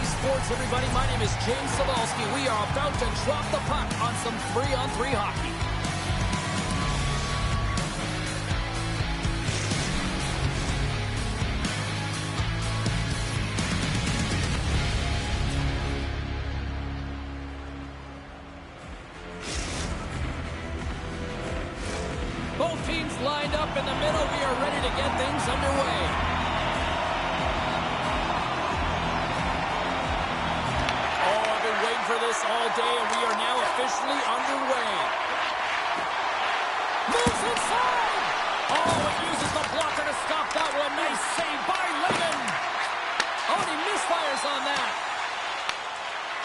Sports, everybody. My name is James Cebulski. We are about to drop the puck on some 3-on-3 hockey. Both teams lined up in the middle. We are ready to get things underway. For this all day, and we are now officially underway. Moves inside! Oh, it uses the blocker to stop that one. Nice save by Lemon. Oh, and he misfires on that.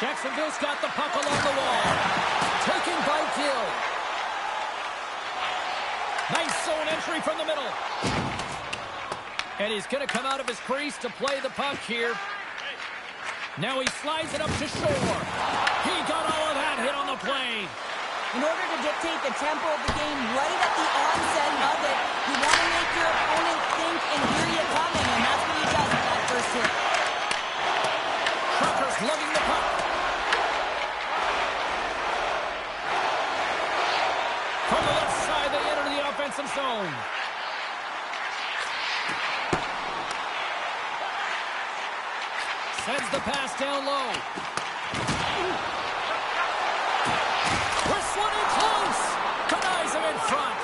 Jacksonville's got the puck along the wall. Taken by Gill. Nice zone entry from the middle. And he's going to come out of his crease to play the puck here. Now he slides it up to Shore. He got all of that hit on the play. In order to dictate the tempo of the game right at the onset of it, you want to make your opponent think and hear you coming, and that's what he does with that first hit. Trucker's lugging the puck. From the left side, they enter the offensive zone. Sends the pass down low. Whistling in close. Denies him in front.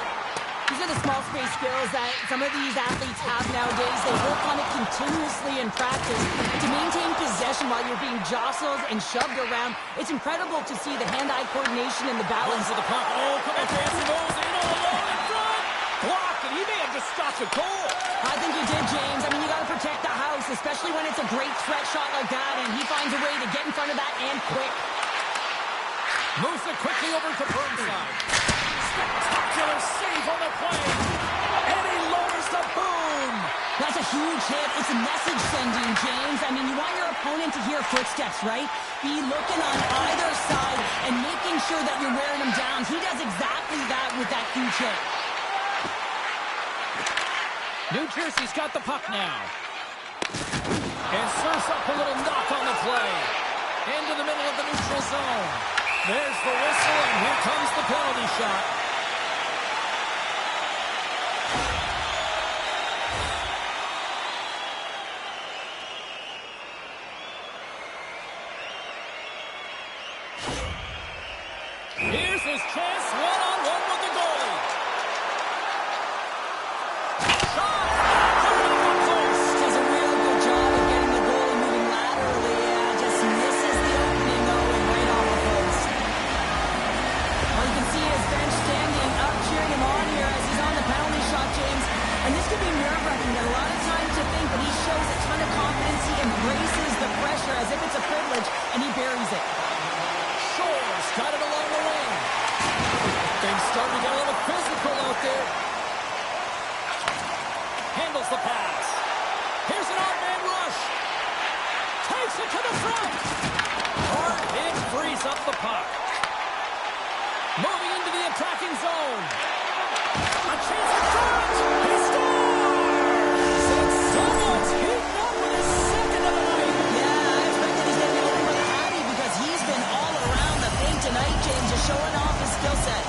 These are the small space skills that some of these athletes have nowadays. They work on it continuously in practice to maintain possession while you're being jostled and shoved around. It's incredible to see the hand-eye coordination and the balance. Runs with the puck. Oh, come on, dancing moves in all alone in front. Blocked, and he may have just stopped a goal. I think he did, James. I mean, you got to protect the house, especially when it's a great threat shot like that, and he finds a way to get in front of that and quick. Moves it quickly over to Burnside. Spectacular save on the play. And he lowers the boom. That's a huge hit. It's a message sending, James. I mean, you want your opponent to hear footsteps, right? Be looking on either side and making sure that you're wearing them down. He does exactly that with that huge hit. New Jersey's got the puck now. And serves up a little knock on the play. Into the middle of the neutral zone. There's the whistle, and here comes the penalty shot. Here's his chance, one-on-one with the goalie. And this could be nerve-wracking. A lot of times you think, but he shows a ton of confidence. He embraces the pressure as if it's a privilege, and he buries it. Shore's got it along the wing. Things starting to get a little physical out there. Handles the pass. Here's an odd-man rush. Takes it to the front. Hard hit frees up the puck. Moving into the attacking zone. A chance at front. He scores! And someone's heating up with his second of the night. Yeah, I expect that he's going to be looking really happy because he's been all around the paint tonight, James, just showing off his skill set.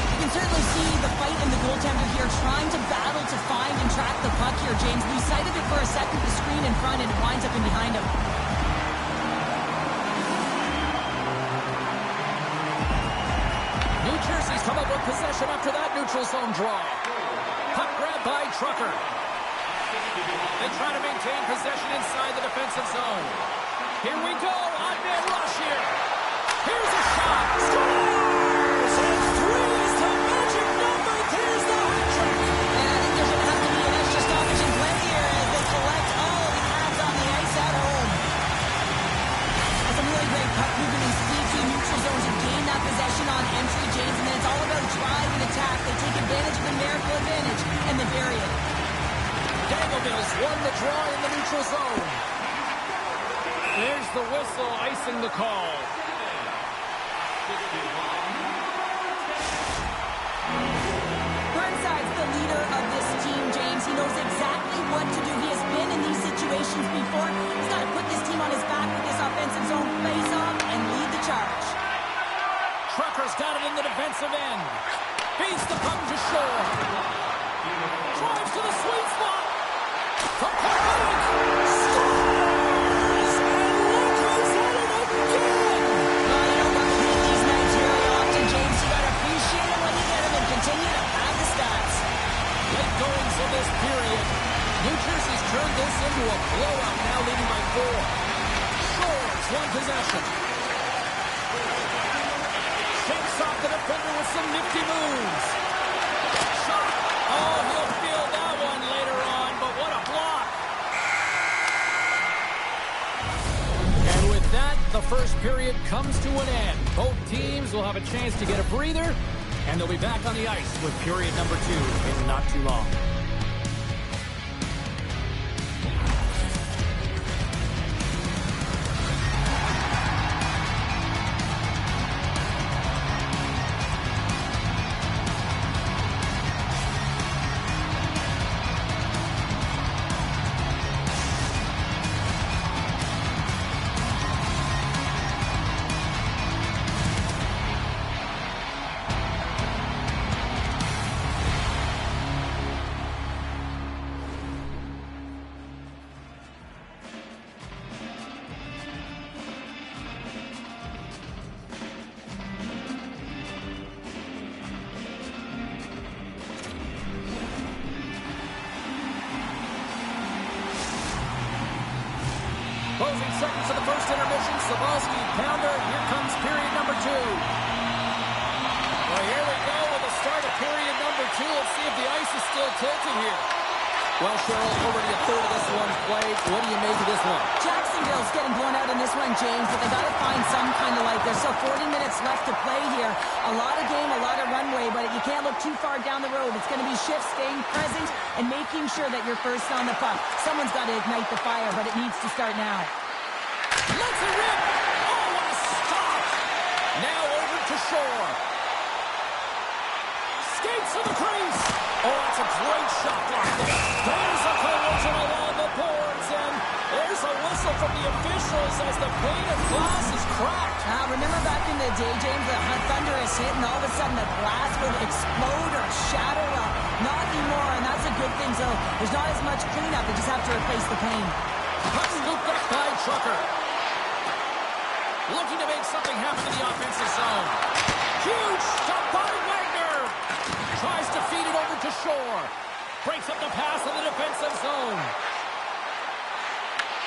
You can certainly see the fight in the goaltender here, trying to battle to find and track the puck here, James. We sighted it for a second, the screen in front, and it winds up in behind him. New Jersey's come up with possession after that neutral zone draw. Puck grabbed by Trucker. They try to maintain possession inside the defensive zone. Here we go. Odd-man rush here. Here's a shot. Scores! And 3 is the magic number. There's the hat trick. And I think there's going to have to be an extra stoppage in play here as they collect all the pads on the ice at home. That's some really great puck movement and speed to the neutral zone to gain that possession on entry, James, and then it's all about drive and attack. They take advantage of the numerical advantage and they bury it. Dangleville's won the draw in the neutral zone. There's the whistle icing the call. Burnside's the leader of this team, James. He knows exactly what to do. He has been in these situations before. He's got to put this team defensive end. Feeds the puck to Shore. Drives to the sweet spot. From point scores! And look who's at it again! Well, you don't repeat these nights very often, James. You got to appreciate it when you get them and continue to pad the stats. Late goings in this period. New Jersey's turned this into a blowout, now leading by 4. Shores, one possession. Shakes off the defender with some nifty moves. Shot! Oh, he'll feel that one later on, but what a block! And with that, the first period comes to an end. Both teams will have a chance to get a breather, and they'll be back on the ice with period number 2 in not too long. Closing seconds of the first intermission. Sabalski, Pounder. Here comes period number 2. Well, here we go with the start of period number 2. Let's see if the ice is still tilted here. Well, Cheryl, already a third of this one played. What do you make of this one? Jacksonville's getting blown out in this one, James, but they got to find some kind of life. There's still 40 minutes left to play here. A lot of game, a lot of runway, but you can't look too far down the road. It's going to be shifts, staying present, and making sure that you're first on the puck. Someone's got to ignite the fire, but it needs to start now. Let's it rip! Oh, what a stop! Now over to Shore. Skates to the crease. Oh, that's a great shot block there. There's a collision along the boards, and there's a whistle from the officials as the pane of glass is cracked. Remember back in the day, James, the thunder is hit, and all of a sudden the glass would explode or shatter up. Not anymore, and that's a good thing. So there's not as much cleanup. They just have to replace the pane. Puck scooped up by Trucker. Looking to make something happen in the offensive zone. Huge stop by Wagner. Tries to feed it over to Shore. Breaks up the pass in the defensive zone.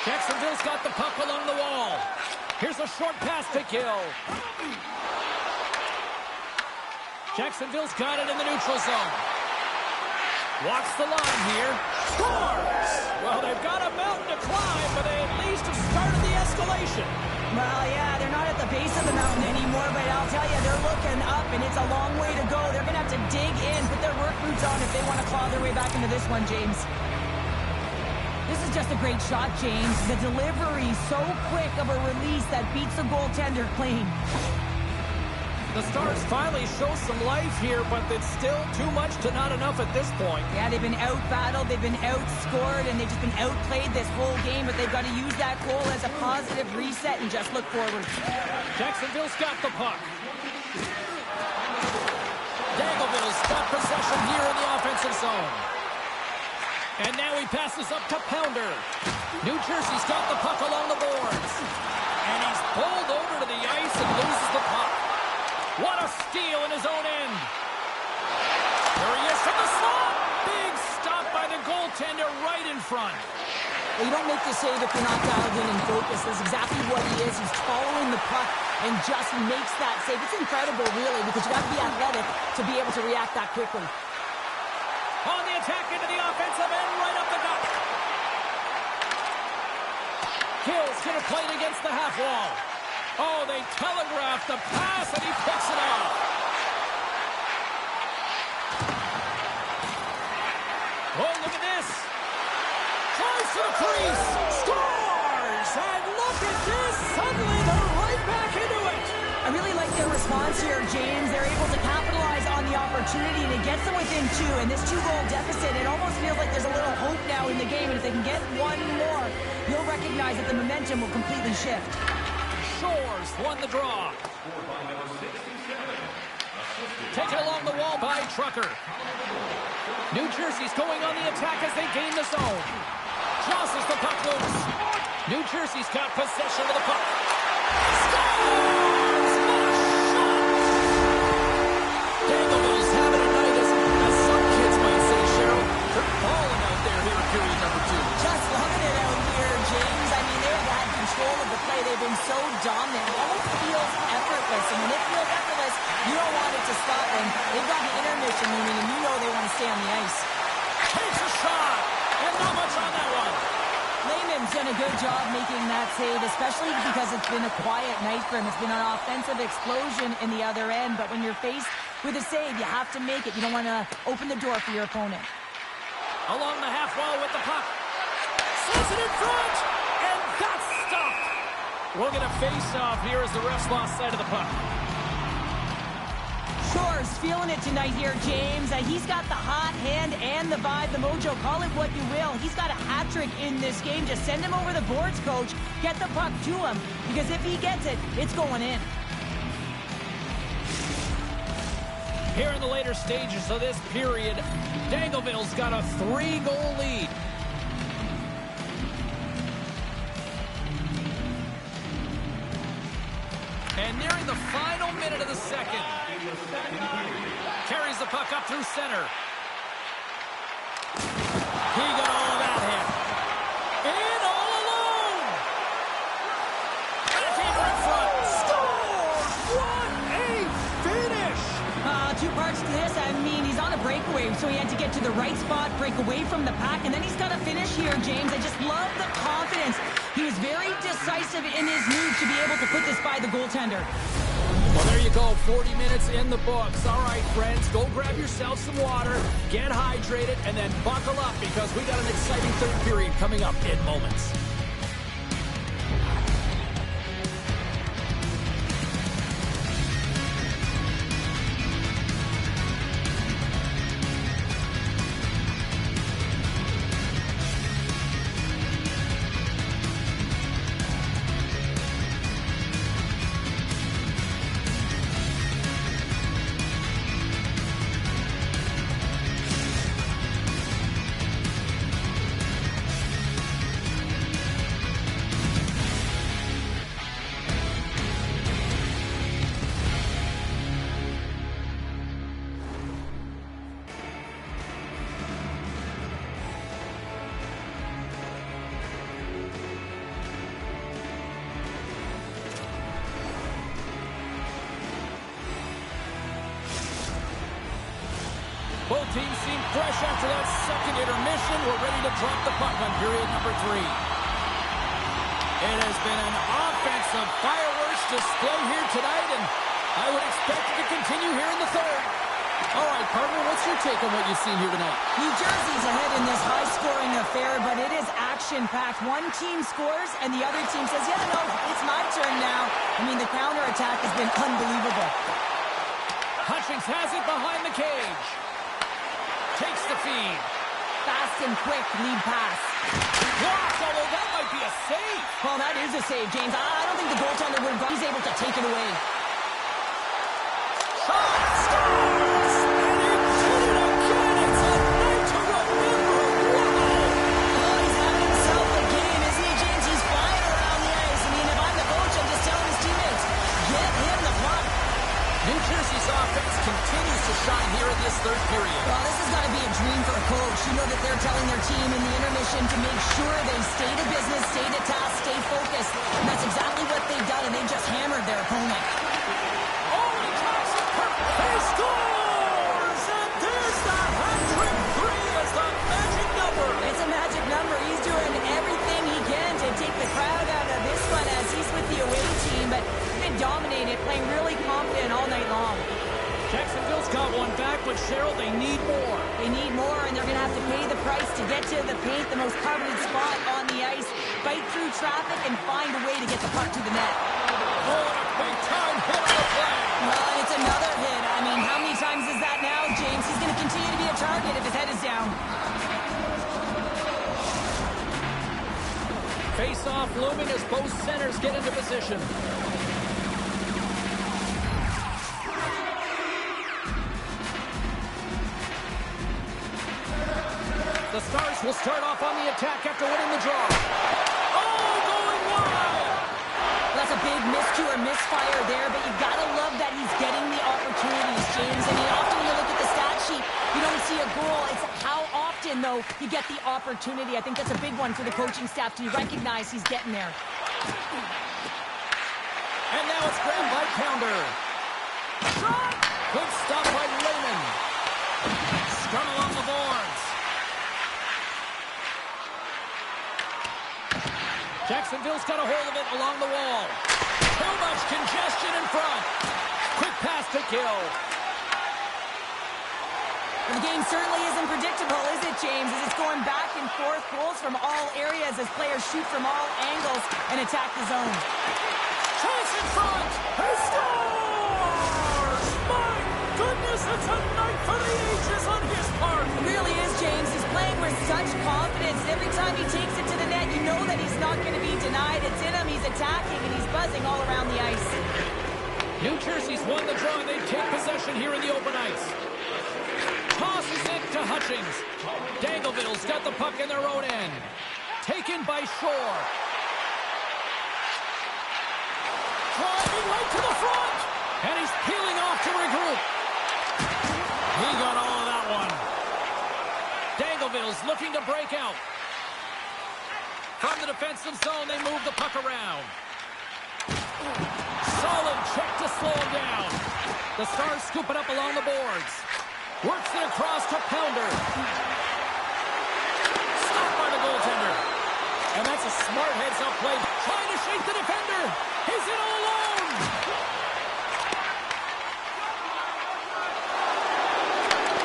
Jacksonville's got the puck along the wall. Here's a short pass to Gill. Jacksonville's got it in the neutral zone. Walks the line here. Scores! Well, they've got a mountain to climb, but they at least have started the escalation. Well, yeah, they're not at the base of the mountain anymore, but I'll tell you, they're looking up, and it's a long way to go. They're going to have to dig in, put their work boots on if they want to claw their way back into this one, James. This is just a great shot, James. The delivery, so quick of a release that beats the goaltender clean. The Stars finally show some life here, but it's still too much to not enough at this point. Yeah, they've been out-battled, they've been outscored, and they've just been outplayed this whole game, but they've got to use that goal as a positive reset and just look forward. Jacksonville's got the puck. Dagleville's got possession here in the offensive zone. And now he passes up to Pounder. New Jersey's got the puck along the boards. And he's pulled over to the ice and loses the puck. What a steal in his own end. There he is from the slot. Big stop by the goaltender right in front. Well, you don't make the save if you're not dialed in and focused. That's exactly what he is. He's following the puck and just makes that save. It's incredible, really, because you got to be athletic to be able to react that quickly. On the attack into the offensive end, right up the gut. Hill's going to play it against the half wall. Oh, they telegraphed the pass, and he picks it off. Oh, look at this. Tries to the crease. Scores! And look at this. Suddenly, they're right back into it. I really like their response here, James. They're able to capitalize on the opportunity, and it gets them within 2. And this 2-goal deficit, it almost feels like there's a little hope now in the game. And if they can get one more, you'll recognize that the momentum will completely shift. Shores won the draw. Taken along the wall by Trucker. New Jersey's going on the attack as they gain the zone. Jostles the puck loose. New Jersey's got possession of the puck. Scores! What a shot! Dangleville's having a night, as some kids might say, Cheryl. They're balling out there here in period number 2. Just loving it out here, James. I mean, they've had control of the play. They've been so dominant. It almost feels effortless. And when it feels effortless, you don't want it to stop them. They've got the intermission looming, and you know they want to stay on the ice. Takes a shot, and not much on that one. Lehman's done a good job making that save, especially because it's been a quiet night for him. It's been an offensive explosion in the other end, but when you're faced with a save, you have to make it. You don't want to open the door for your opponent. Along the half wall with the puck. Slows it in front, and that's stopped. We'll get a face-off here as the refs lost sight of the puck. Shore's feeling it tonight here, James. He's got the hot hand and the vibe, the mojo, call it what you will. He's got a hat trick in this game. Just send him over the boards, coach. Get the puck to him, because if he gets it, it's going in. Here in the later stages of this period, Dangleville's got a 3-goal lead. And nearing the final minute of the second. Carries the puck up through center. He got all of that hit. And all alone. Backhander in front. Scores! What a finish! Two parts to this. I mean, he's on a breakaway, so he had to get to the right spot, break away from the pack, and then he's got to finish here, James. I just love the confidence. He was very decisive in his move to be able to put this by the goaltender. Well, there you go. 40 minutes in the books. All right, friends, go grab yourself some water, get hydrated, and then buckle up because we got an exciting third period coming up in moments. Both teams seem fresh after that second intermission. We're ready to drop the puck on period number 3. It has been an offensive fireworks display here tonight, and I would expect it to continue here in the third. All right, partner, what's your take on what you've seen here tonight? New Jersey's ahead in this high-scoring affair, but it is action-packed. One team scores, and the other team says, yeah, no, it's my turn now. I mean, the counterattack has been unbelievable. Hutchings has it behind the cage. Takes the feed. Fast and quick lead pass. Blocked, although that might be a save. Well, that is a save, James. I don't think the goaltender would have gone. He's able to take it away. Shot! Scores! And he did it again! It's a night to remember! Wow! Oh, he's having himself a game, isn't he, James? He's flying around the ice. I mean, if I'm the coach, I'm just telling his teammates, get him the puck. New Jersey's offense continues to shine here in this third period. Well, this has got to be a dream for a coach. You know that they're telling their team in the intermission to make sure they stay to business, stay to task, stay focused. And that's exactly what they've done, and they've just hammered their opponent. Oh, he tries to he scores! And there's the hat-trick 3 as the magic number. It's a magic number. He's doing everything he can to take the crowd out of this one as he's with the away team, but he's been dominated, playing really confident all night long. Jacksonville's got one back, but Cheryl, they need more. They need more, and they're going to have to pay the price to get to the paint, the most coveted spot on the ice, fight through traffic, and find a way to get the puck to the net. Oh, a big-time hit on the play. Well, and it's another hit. I mean, how many times is that now, James? He's going to continue to be a target if his head is down. Face-off looming as both centers get into position. Stars will start off on the attack after winning the draw. Oh, going wide! That's a big miscue or misfire there, but you gotta love that he's getting the opportunities, James. I mean, often when you look at the stat sheet, you don't see a goal. It's how often, though, you get the opportunity. I think that's a big one for the coaching staff to recognize he's getting there. And now it's grabbed by Pounder. Shot! Good stop by Raymond. Scrum along the boards. Jacksonville's got a hold of it along the wall. Too much congestion in front. Quick pass to kill. The game certainly isn't predictable, is it, James? As it's going back and forth, goals from all areas as players shoot from all angles and attack the zone. Chase in front. He scores! My goodness, it's a night for the ages on his part. It really is, James. He's playing with such confidence. Every time he takes it to the net, you know that he's not going to be denied. It's in him. He's attacking, and he's buzzing all around the ice. New Jersey's won the draw, and they take possession here in the open ice. Tosses it to Hutchings. Dangleville's got the puck in their own end. Taken by Shore. Driving right to the front. And he's peeling off to regroup. He got all of that one. Dangleville's looking to break out. From the defensive zone, they move the puck around. Solid check to slow him down. The Stars scoop it up along the boards. Works it across to Pounder. Stopped by the goaltender. And that's a smart heads-up play. Trying to shake the defender. He's in all alone.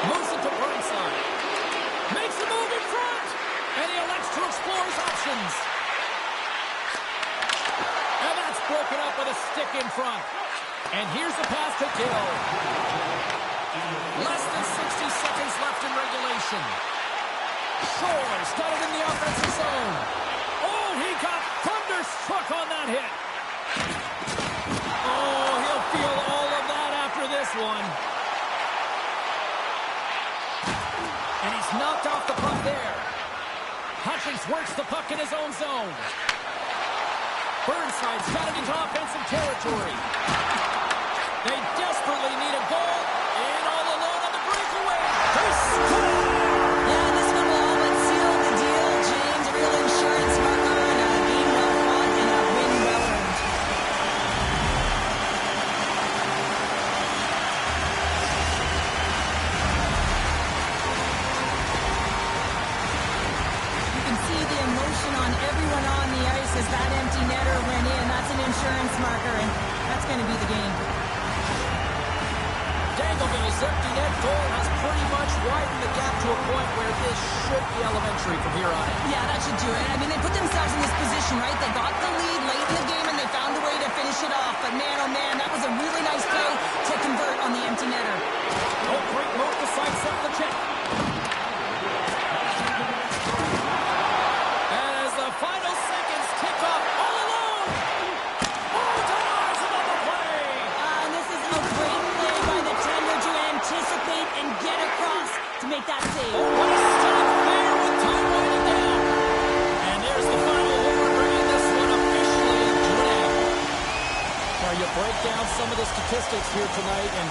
Moves it to Burnside. Makes a move in front. And he elects to explore his options. And that's broken up with a stick in front. And here's the pass to kill. Less than 60 seconds left in regulation. Shore's got it in the offensive zone. Oh, he got thunderstruck on that hit. Oh, he'll feel all of that after this one. And he's knocked off the puck there. Hutchings works the puck in his own zone. Burnside's got it into offensive territory. They desperately need a goal. And all alone on the breakaway. They score! Yeah, this one will all but seal the deal, James. A real insurance marker and a game well fought and a win well earned. You can see the emotion on everyone on the ice as that empty netter went in. That's an insurance marker, and that's going to be the game. Dangleville's empty net goal has pretty much widened the gap to a point where this should be elementary from here on in. Yeah, that should do it. I mean, they put themselves in this position, right? They got the lead late in the game, and they found a way to finish it off. But man, oh man, that was a really nice play to convert on the empty netter. Oh, great move to sidestep the check. As the final seconds tick off all alone. Oh, denies another play. And this is a great play by the tender to anticipate and get across to make that save. Oh, what a stop there with time winding down. And there's the final horn, bringing this one officially to an end. Now you break down some of the statistics here tonight and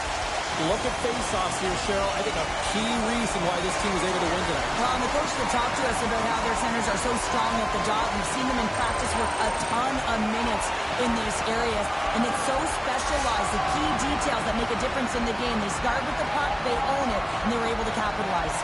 look at face-offs here, Cheryl. I think a key reason why this team was able to win tonight. Well, and the coach will talk to us about how their centers are so strong at the job. We've seen them in practice work a ton of minutes in these areas, and it's so specialized, the key details that make a difference in the game. They start with the puck, they own it, and they were able to capitalize.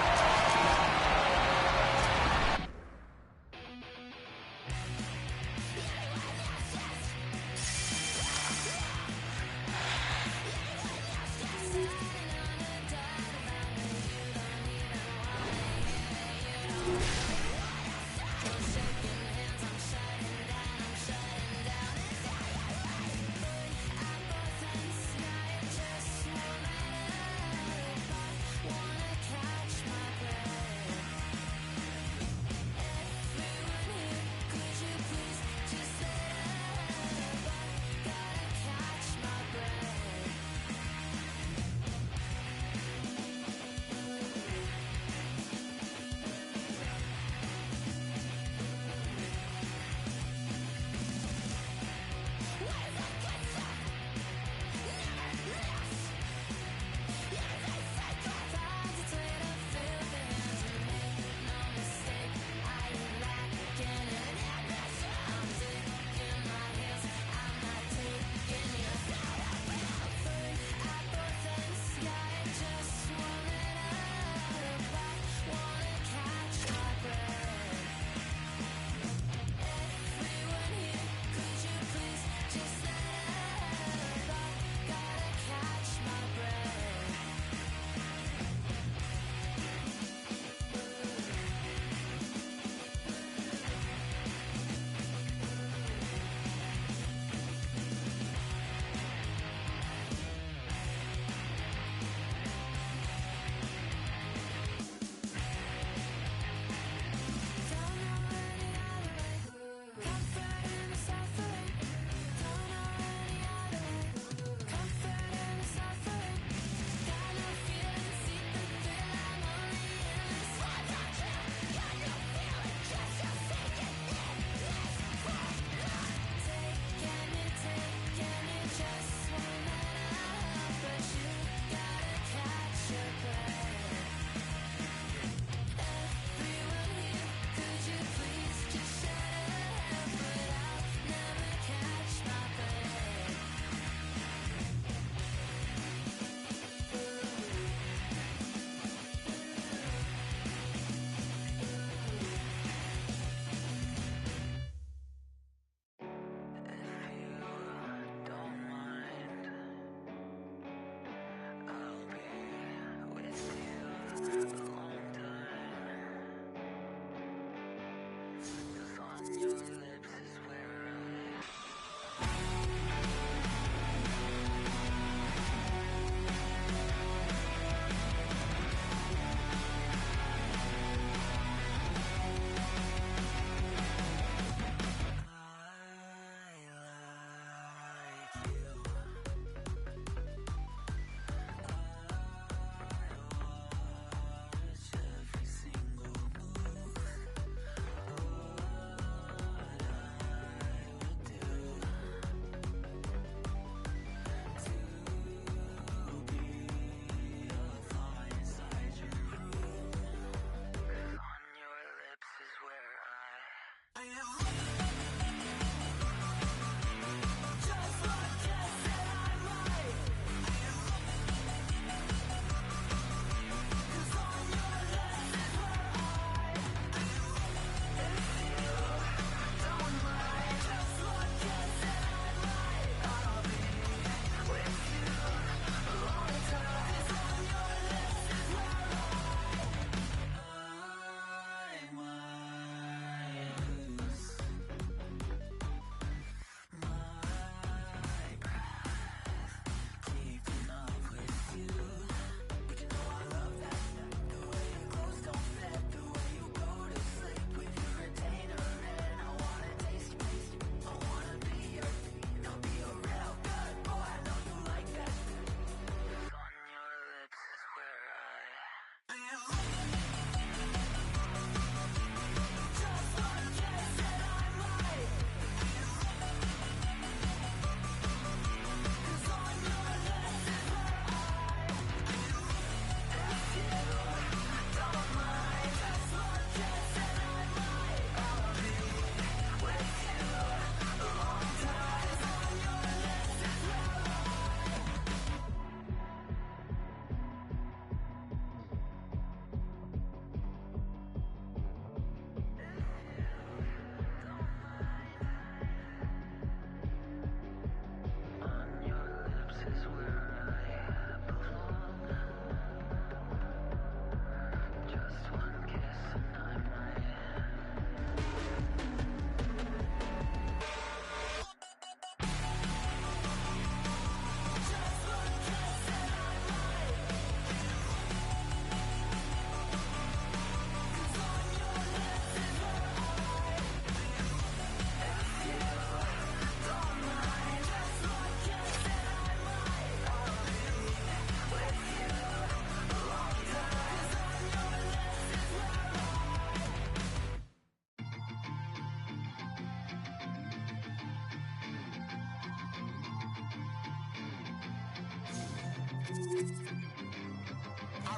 I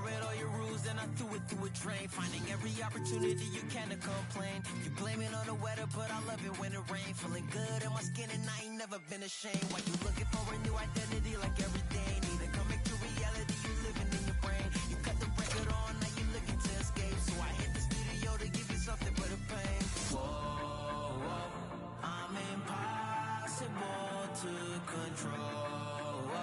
read all your rules and I threw it through a drain. Finding every opportunity you can to complain. You blame it on the weather, but I love it when it rains. Feeling good in my skin and I ain't never been ashamed. Why you looking for a new identity like every day? Need to come back to reality, you living in your brain. You cut the record on, now you looking to escape. So I hit the studio to give you something for the pain. Whoa, whoa, I'm impossible to control.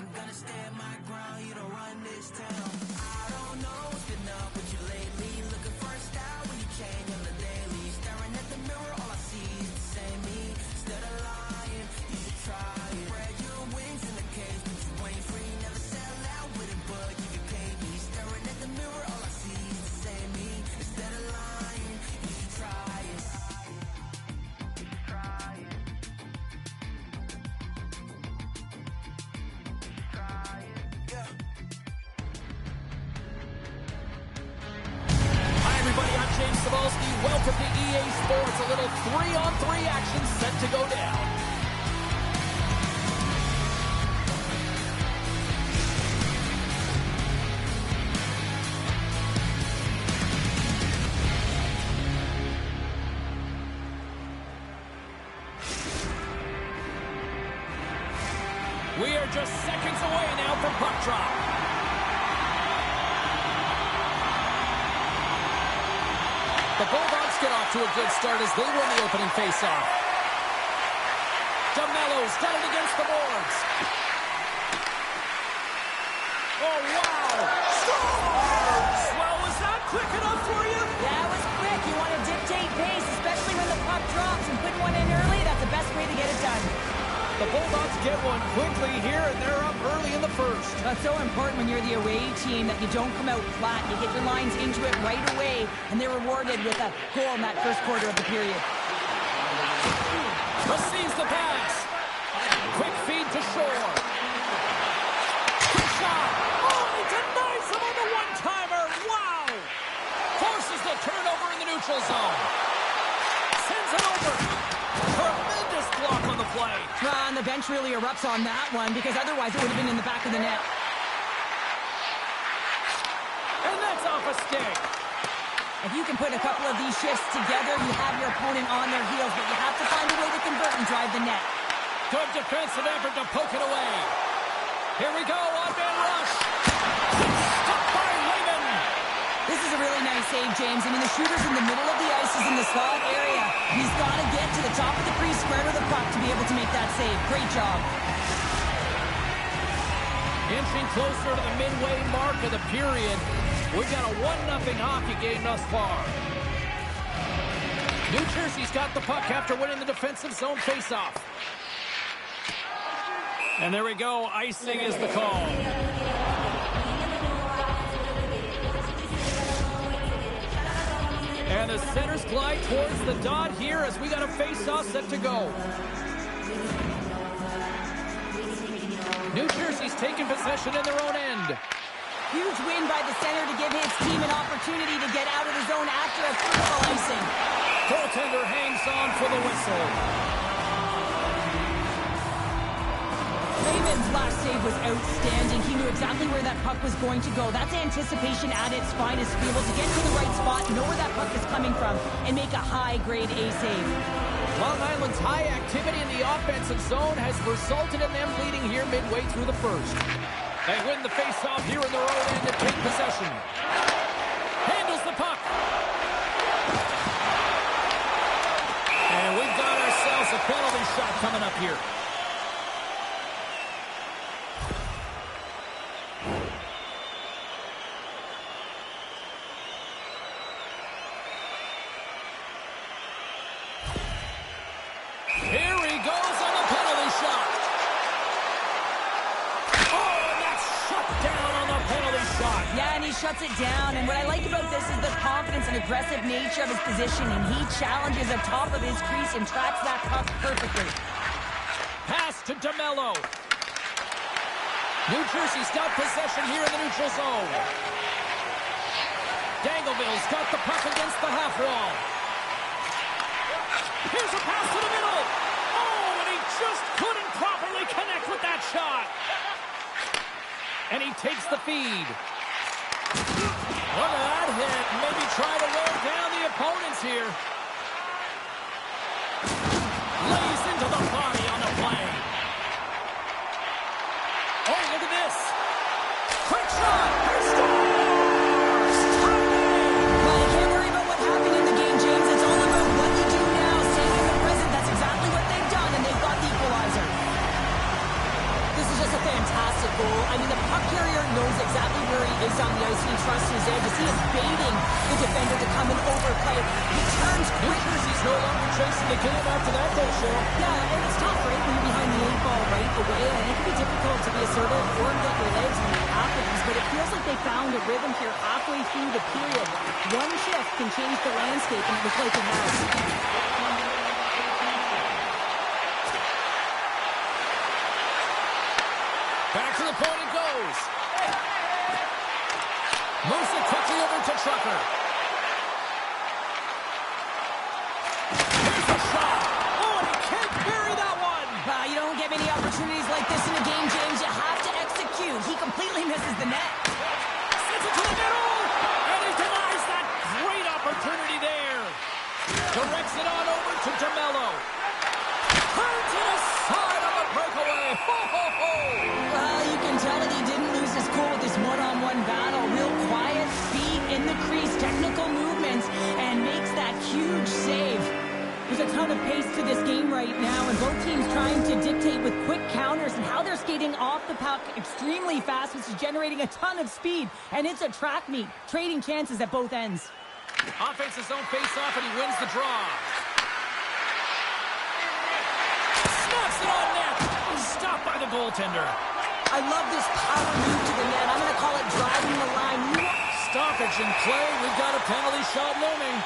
I'm gonna stand my ground, you don't run this town. I don't know what's been up with you lately. Looking for a style when you change on the daily. Staring at the mirror, all I see is the same me. Instead of lying, you should try it. Spread your wings in the cage, but you ain't free. Never sell out with it, but you can pay me. Staring at the mirror, all I see is the same me. Instead of lying, you should try it. You should try it. Hi, everybody. I'm James Cebulski. Welcome to EA Sports. A little 3-on-3 action set to go down. We are just seconds away now from puck drop. The Bulldogs get off to a good start as they win the opening faceoff. DeMello's got it against the boards. Oh, wow! Scores! Well, was that quick enough for you? That was quick. You want to dictate pace, especially when the puck drops, and putting one in early, that's the best way to get it done. The Bulldogs get one quickly here, and they're up early in the first. That's so important when you're the away team that you don't come out flat. You get your lines into it right away, and they're rewarded with a goal in that first quarter of the period. Receives the pass. Quick feed to Shore. Good shot. Oh, he denies him on the one-timer. Wow. Forces the turnover in the neutral zone. Sends it over. Tremendous block on the play. And the bench really erupts on that one because otherwise it would have been in the back of the net. And that's off a stick. If you can put a couple of these shifts together, you have your opponent on their heels, but you have to find a way to convert and drive the net. Good defensive effort to poke it away. Here we go, on-man rush. Stopped by Lehman. This is a really nice save, James. I mean, the shooter's in the middle of the ice, is in the slot area. He's got to get to the top of the crease, square to the puck to be able to make that save. Great job. Inching closer to the midway mark of the period. We've got a 1-0 hockey game thus far. New Jersey's got the puck after winning the defensive zone faceoff. And there we go. Icing is the call. And the centers glide towards the dot here as we got a face-off set to go. New Jersey's taking possession in their own end. Huge win by the center to give his team an opportunity to get out of the zone after a critical icing. Goaltender hangs on for the whistle. Raymond's last save was outstanding. He knew exactly where that puck was going to go. That's anticipation at its finest. Be able to get to the right spot, know where that puck is coming from, and make a high-grade A save. Long Island's high activity in the offensive zone has resulted in them leading here midway through the first. They win the face-off here in their own end and take possession. Handles the puck. And we've got ourselves a penalty shot coming up here. Here he goes on the penalty shot. Oh, and that's shut down on the penalty shot. Yeah, and he shuts it down. And what I like about this is the confidence and aggressive nature of his positioning. He challenges up top of his crease and tracks that puck perfectly. Pass to DeMello. New Jersey's got possession here in the neutral zone. Dangleville's got the puck against the half wall. Here's a pass to the middle. Oh, and he just couldn't properly connect with that shot. And he takes the feed. Look at that hit. Maybe try to wear down the opponents here. Lays into the body on the play. Oh, look at this. Quick shot. He scores! Well, you can't worry about what happened in the game, James. It's all about what you do now. Staying in the present. That's exactly what they've done, and they've got the equalizer. This is just a fantastic goal. I mean, the puck carrier knows exactly where he is on the ice, and he trusts his edge. He is baiting the defender to come and overplay. He turns New quick. Jersey's no longer chasing the game after that goal, Cheryl. Yeah, and it's tough, right, when you're behind the 8 ball right away, and it can be difficult to be assertive or get your legs when it happens, but it feels like they found a rhythm here halfway through the period. One shift can change the landscape, and it looks like it has. Back to the point it goes. Moves it quickly over to Trucker. Here's a shot. Oh, and he can't bury that one. You don't get many opportunities like this in a game, James. You have to execute. He completely misses the net. Sends it to the middle. And he denies that great opportunity there. Directs it on over to DeMello. Turns it aside on the breakaway. Ho, ho, ho. Well, you can tell that he didn't lose his cool with this one-on-one battle. Real quiet, speed in the crease, technical movements, and makes that huge save. There's a ton of pace to this game right now, and both teams trying to dictate with quick counters and how they're skating off the puck extremely fast, which is generating a ton of speed. And it's a track meet, trading chances at both ends. Offense's zone face-off, and he wins the draw. Snaps it on net. Stopped by the goaltender. I love this power move to the net. I'm going to call it driving the line. Stoppage in play. We've got a penalty shot looming.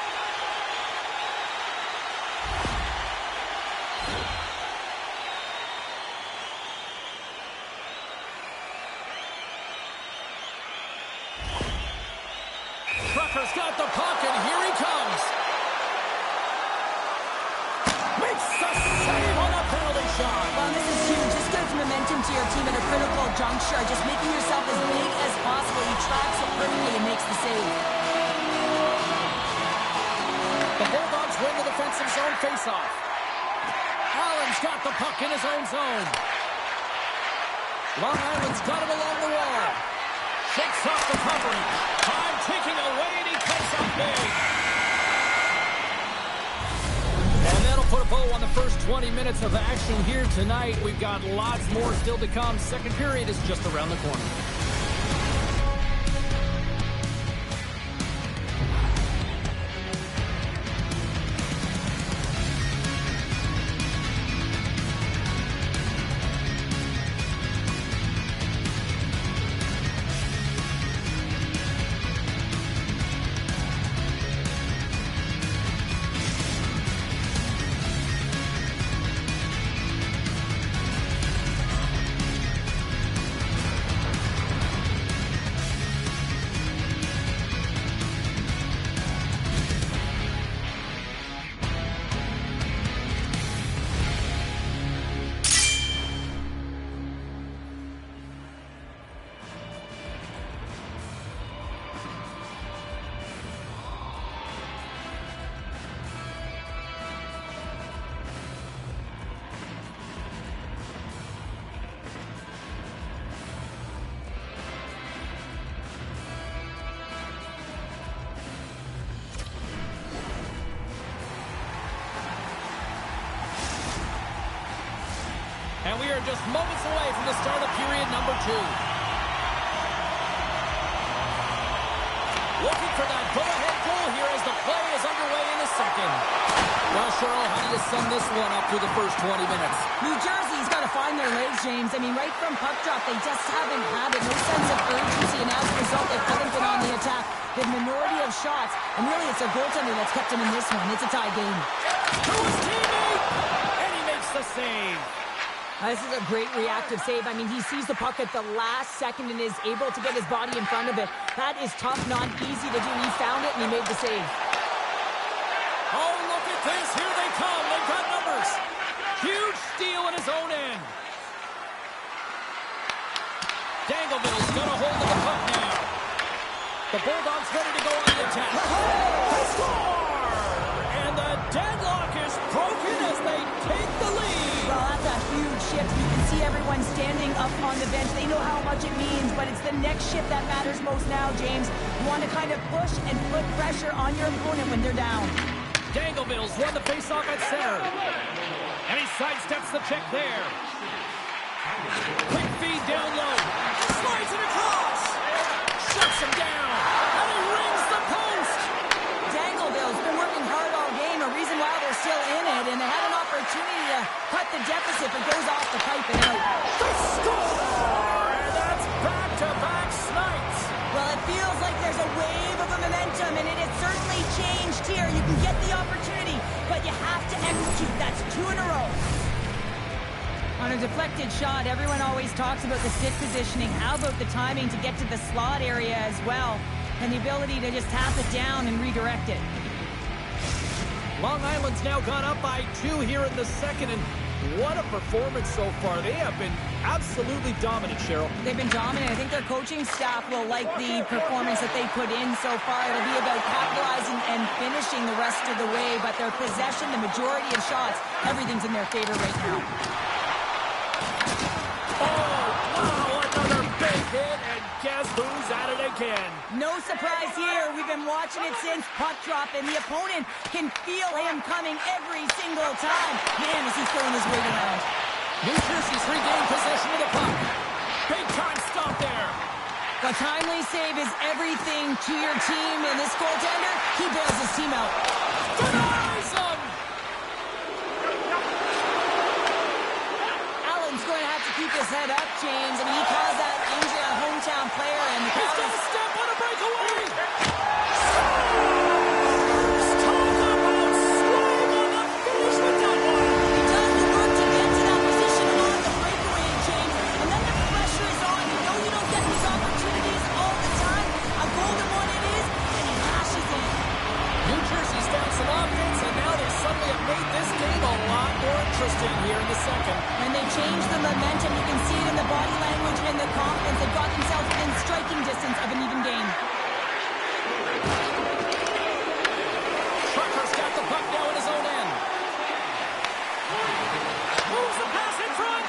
Trucker's got the puck, and here he comes. Makes the save on a penalty shot. Well, this is huge. This gives momentum to your team at a critical juncture. Just making yourself as big as possible. He tracks it perfectly and makes the save. The Bulldogs win the defensive zone faceoff. Allen's got the puck in his own zone. Long Island's got it along the wall. Shakes off the coverage. Time ticking away, and he comes up big. And that'll put a bow on the first 20 minutes of action here tonight. We've got lots more still to come. Second period is just around the corner. And we are just moments away from the start of period number 2. Looking for that go-ahead goal here as the play is underway in the second. Well, Cheryl, how do you sum this one up through the first 20 minutes? New Jersey's got to find their legs, James. I mean, right from puck drop, they just haven't had it. No sense of urgency, and as a result, they haven't been on the attack. The minority of shots, and really it's a goaltender that's kept them in this one. It's a tie game. To his teammate, and he makes the save. This is a great reactive save. I mean, he sees the puck at the last second and is able to get his body in front of it. That is tough, not easy to do. He found it, and he made the save. Oh, look at this. Here they come. They've got numbers. Huge steal in his own end. Dangleville's got a hold of the puck now. The Bulldogs ready to go on the attack. They score! And the deadlock is broken as they take the lead. Well, that's a huge shift. You can see everyone standing up on the bench. They know how much it means, but it's the next shift that matters most now, James. You want to kind of push and put pressure on your opponent when they're down. Dangleville's won the faceoff at center. And he sidesteps the check there. Quick feed down low. Slides it across. Shuts him down. And he rings the post. Dangleville's been working hard all game, a reason why they're still in it, and they had an opportunity to cut the deficit, but goes off the pipe and out. The score! And that's back-to-back snipes. Well, it feels like there's a wave of momentum, and it has certainly changed here. You can get the opportunity, but you have to execute. That's 2 in a row. On a deflected shot, everyone always talks about the stick positioning. How about the timing to get to the slot area as well, and the ability to just tap it down and redirect it. Long Island's now gone up by 2 here in the second, and what a performance so far. They have been absolutely dominant, Cheryl. They've been dominant. I think their coaching staff will like the performance that they put in so far. It'll be about capitalizing and finishing the rest of the way, but their possession, the majority of shots, everything's in their favor right now. Oh, wow, another big hit, and guess who's at it again? No surprise here. We've been watching it since puck drop, and the opponent can feel him coming every single time. Man, is he throwing his weight around. New Jersey's regained possession of the puck. Big time stop there. A timely save is everything to your team, and this goaltender, he bails his team out. Denies him! Allen's going to have to keep his head up, James. I mean, he caused that injury on a hometown player, and the He's crowd got a is... step on a breakaway! Talk about swing on the finish with that one! He does the work to get to that position on the breakaway, James, and then the pressure is on. You know you don't get these opportunities all the time. A golden one it is, and he lashes in. New Jersey's found some offense, and now they suddenly have made this game a lot more interesting here in the second. And they changed the momentum. You can see it in the body language and the confidence. They've got themselves within striking distance of an even game. Trucker's got the puck now in his own end. Moves the pass in front.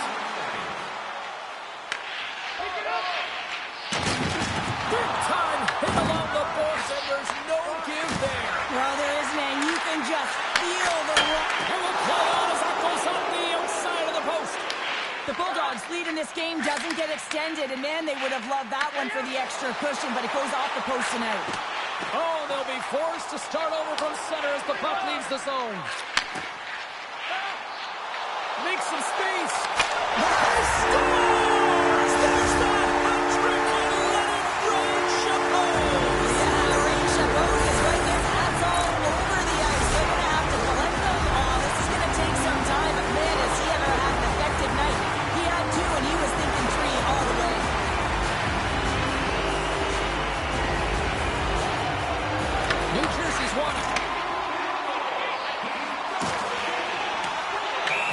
Big time hit along the boards, and there's no give there. Well, there isn't, and you can just feel the rock. And will play on as that goes on the outside of the post. The Bulldogs' lead in this game doesn't get extended, and man, they would have loved that one for the extra cushion, but it goes off the post and out. Oh, they'll be forced to start over from center as the puck leaves the zone. Make some space. He scores! There's the hat trick and let it rain Chapeau. Yeah, Rain Chapeau is right there. That's all over the ice. They're going to have to collect them. Oh, this is going to take some time, but man, has he ever had an effective night. He had 2, and he was thinking 3 all the way. New Jersey's won it.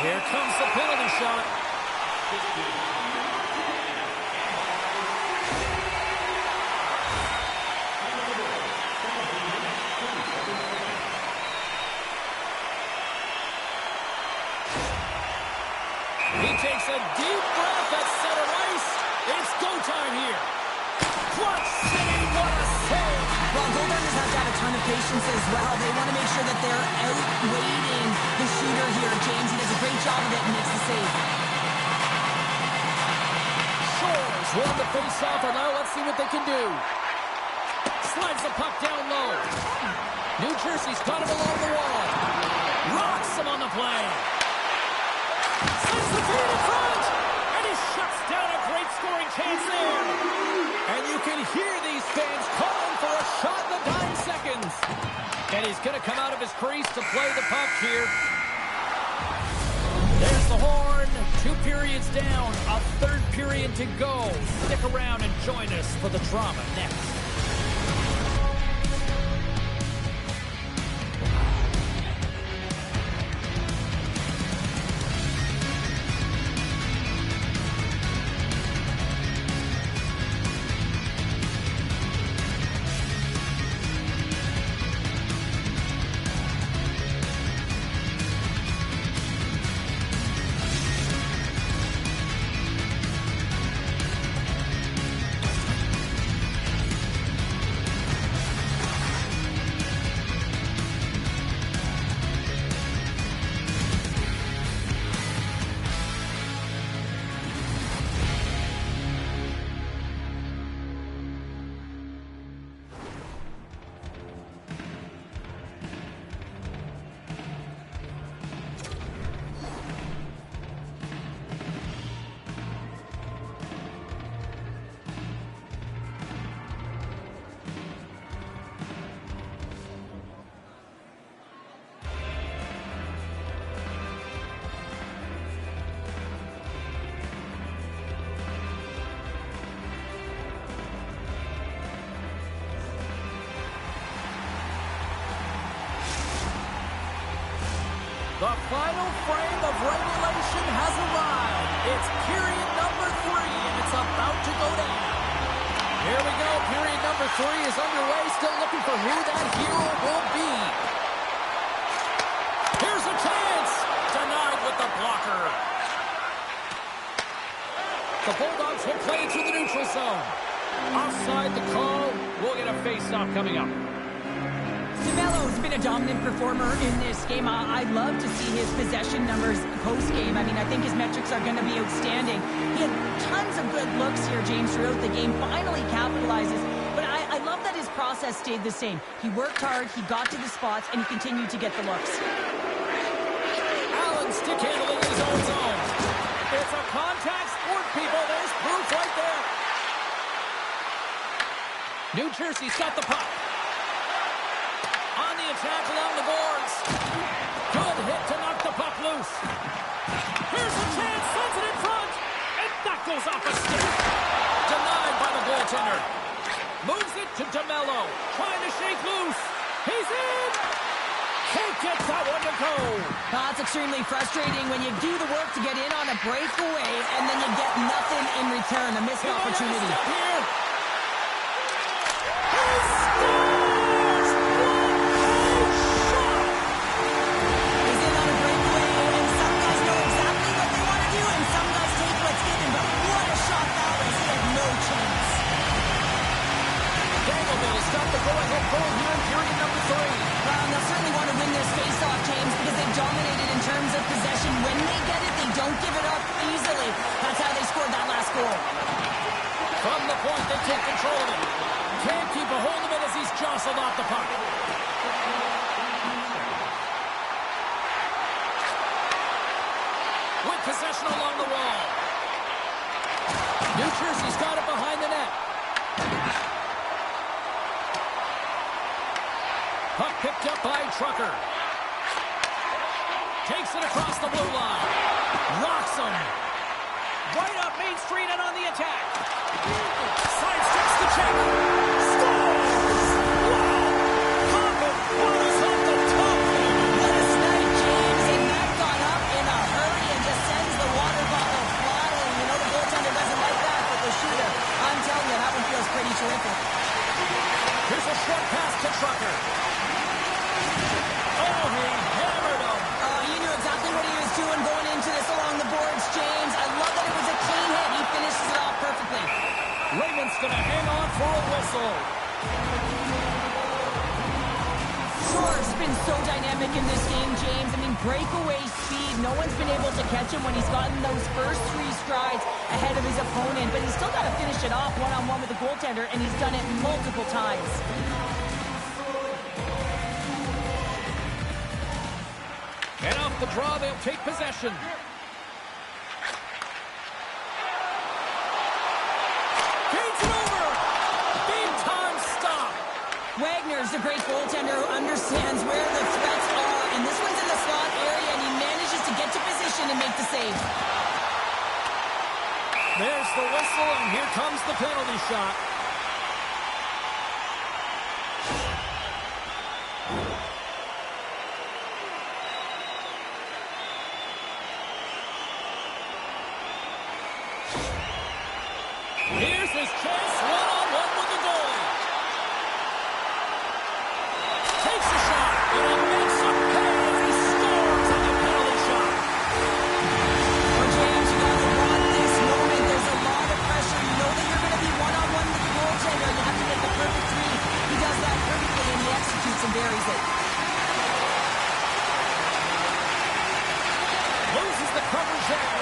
Here comes the penalty shot. He takes a deep breath at center ice. It's go time here. Clutch City, what a save! Well, goaltenders have to have a ton of patience as well. They want to make sure that they're outweighting the shooter here. James, he does a great job of it and makes the save. Shores won the face-off, and now let's see what they can do. Slides the puck down low. New Jersey's got him along the wall. Rocks him on the play. Sends the feed in front, and he shuts down a great scoring chance there. And you can hear these fans calling for a shot in the dying seconds. And he's going to come out of his crease to play the puck here. There's the horn. 2 periods down. A 3rd period to go. Stick around and join us for the drama next. frame of regulation has arrived. It's period number 3, and it's about to go down. Here we go. Period number 3 is underway. Still looking for who that hero will be. Here's a chance. Denied with the blocker. The Bulldogs will play it through the neutral zone. Offside the call. We'll get a face-off coming up. DeMello's been a dominant performer in this game. I'd love to see his possession numbers post-game. I mean, I think his metrics are going to be outstanding. He had tons of good looks here, James, throughout the game. Finally capitalizes. But I love that his process stayed the same. He worked hard, he got to the spots, and he continued to get the looks. Allen stick handling in his own zone. It's a contact sport, people. There's proof right there. New Jersey's got the puck. On the attack along the boards. Good hit to knock the puck loose. Here's a chance, sends it in front. And that goes off a stick. Denied by the goaltender. Moves it to DeMello. Trying to shake loose. He's in. Can't get that one to go. That's extremely frustrating when you do the work to get in on a breakaway and then you get nothing in return. A missed opportunity. Here. Go-ahead goal here in period number 3. Well, they'll certainly want to win this face-off, James, because they've dominated in terms of possession. When they get it, they don't give it up easily. That's how they scored that last goal. From the point, they take control of it. Can't keep a hold of it as he's jostled off the puck. With possession along the wall. New Jersey's got it behind the net. Puck picked up by Trucker. Takes it across the blue line. Rocks him. Right up Main Street and on the attack. Sidesteps the check. Scores! Wow! Poppin' bottles off the top. What a snipe, James. And that got up in a hurry and just sends the water bottle flying. You know the goaltender doesn't like that, but the shooter, I'm telling you, that one feels pretty terrific. Here's a short pass to Trucker. Oh, he hammered him. He knew exactly what he was doing going into this along the boards, James. I love that it was a clean hit. He finishes it off perfectly. Raymond's going to hang on for a whistle. Sure, it's been so dynamic in this game, James. I mean, breakaway speed. No one's been able to catch him when he's gotten those first 3 strides ahead of his opponent. But he's still got to finish it off one-on-one with the goaltender, and he's done it multiple times. And off the draw, they'll take possession. Feeds it over. Big time stop. Wagner's a great goaltender who understands where the threats are. And this one's in the slot area, and he manages to get to position and make the save. There's the whistle, and here comes the penalty shot. Here's his chance, one-on-one with the goalie. Takes a shot, and he makes a pay as he scores on the penalty shot. Well, James, you gotta want this moment. There's a lot of pressure. You know that you're going to be one-on-one with the goaltender. You have to get the perfect read. He does that perfectly, and he executes and buries it. Loses the coverage there.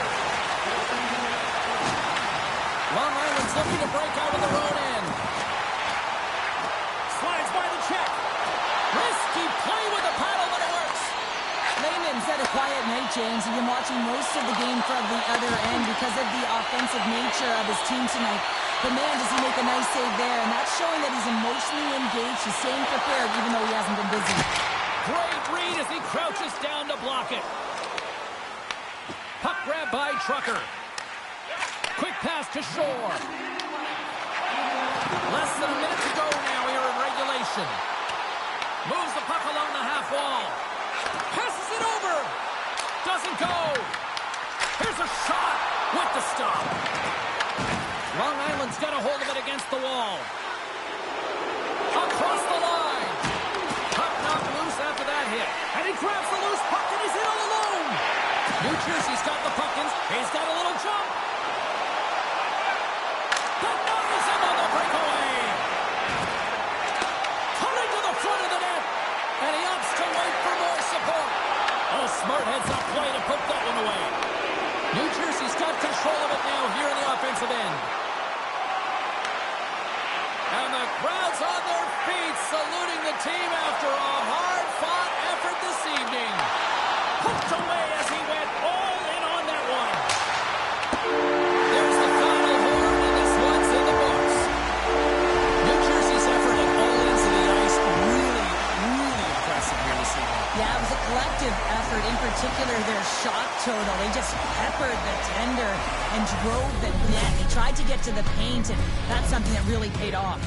Long Island's looking to break out of their own end. Slides by the check. Risky play with the paddle, but it works. Layman's had a quiet night, James. He's been watching most of the game from the other end because of the offensive nature of his team tonight. But man, does he make a nice save there, and that's showing that he's emotionally engaged. He's staying prepared even though he hasn't been busy. Great read as he crouches down to block it. Puck grab by Trucker. Quick pass to Shore. Less than a minute to go now here in regulation. Moves the puck along the half wall. Passes it over. Doesn't go. Here's a shot with the stop. Long Island's got a hold of it against the wall. Across the line. Puck knocked loose after that hit. And he grabs the loose puck and he's in all alone. New Jersey's got the puckins. He's got a little jump. But knows him on the breakaway. Coming to the front of the net. And he opts to wait for more support. A smart heads-up play to put that one away. New Jersey's got control of it now here in the offensive end. And the crowd's on their feet saluting the team after a hard-fought effort this evening. Hooked away as he went all in on that one. There's the final horn, and this one's in the books. New Jersey's effort at all ends of the ice really impressive here this evening. Yeah, it was a collective effort, in particular their shot total. They just peppered the tender and drove the net. They tried to get to the paint, and that's something that really paid off.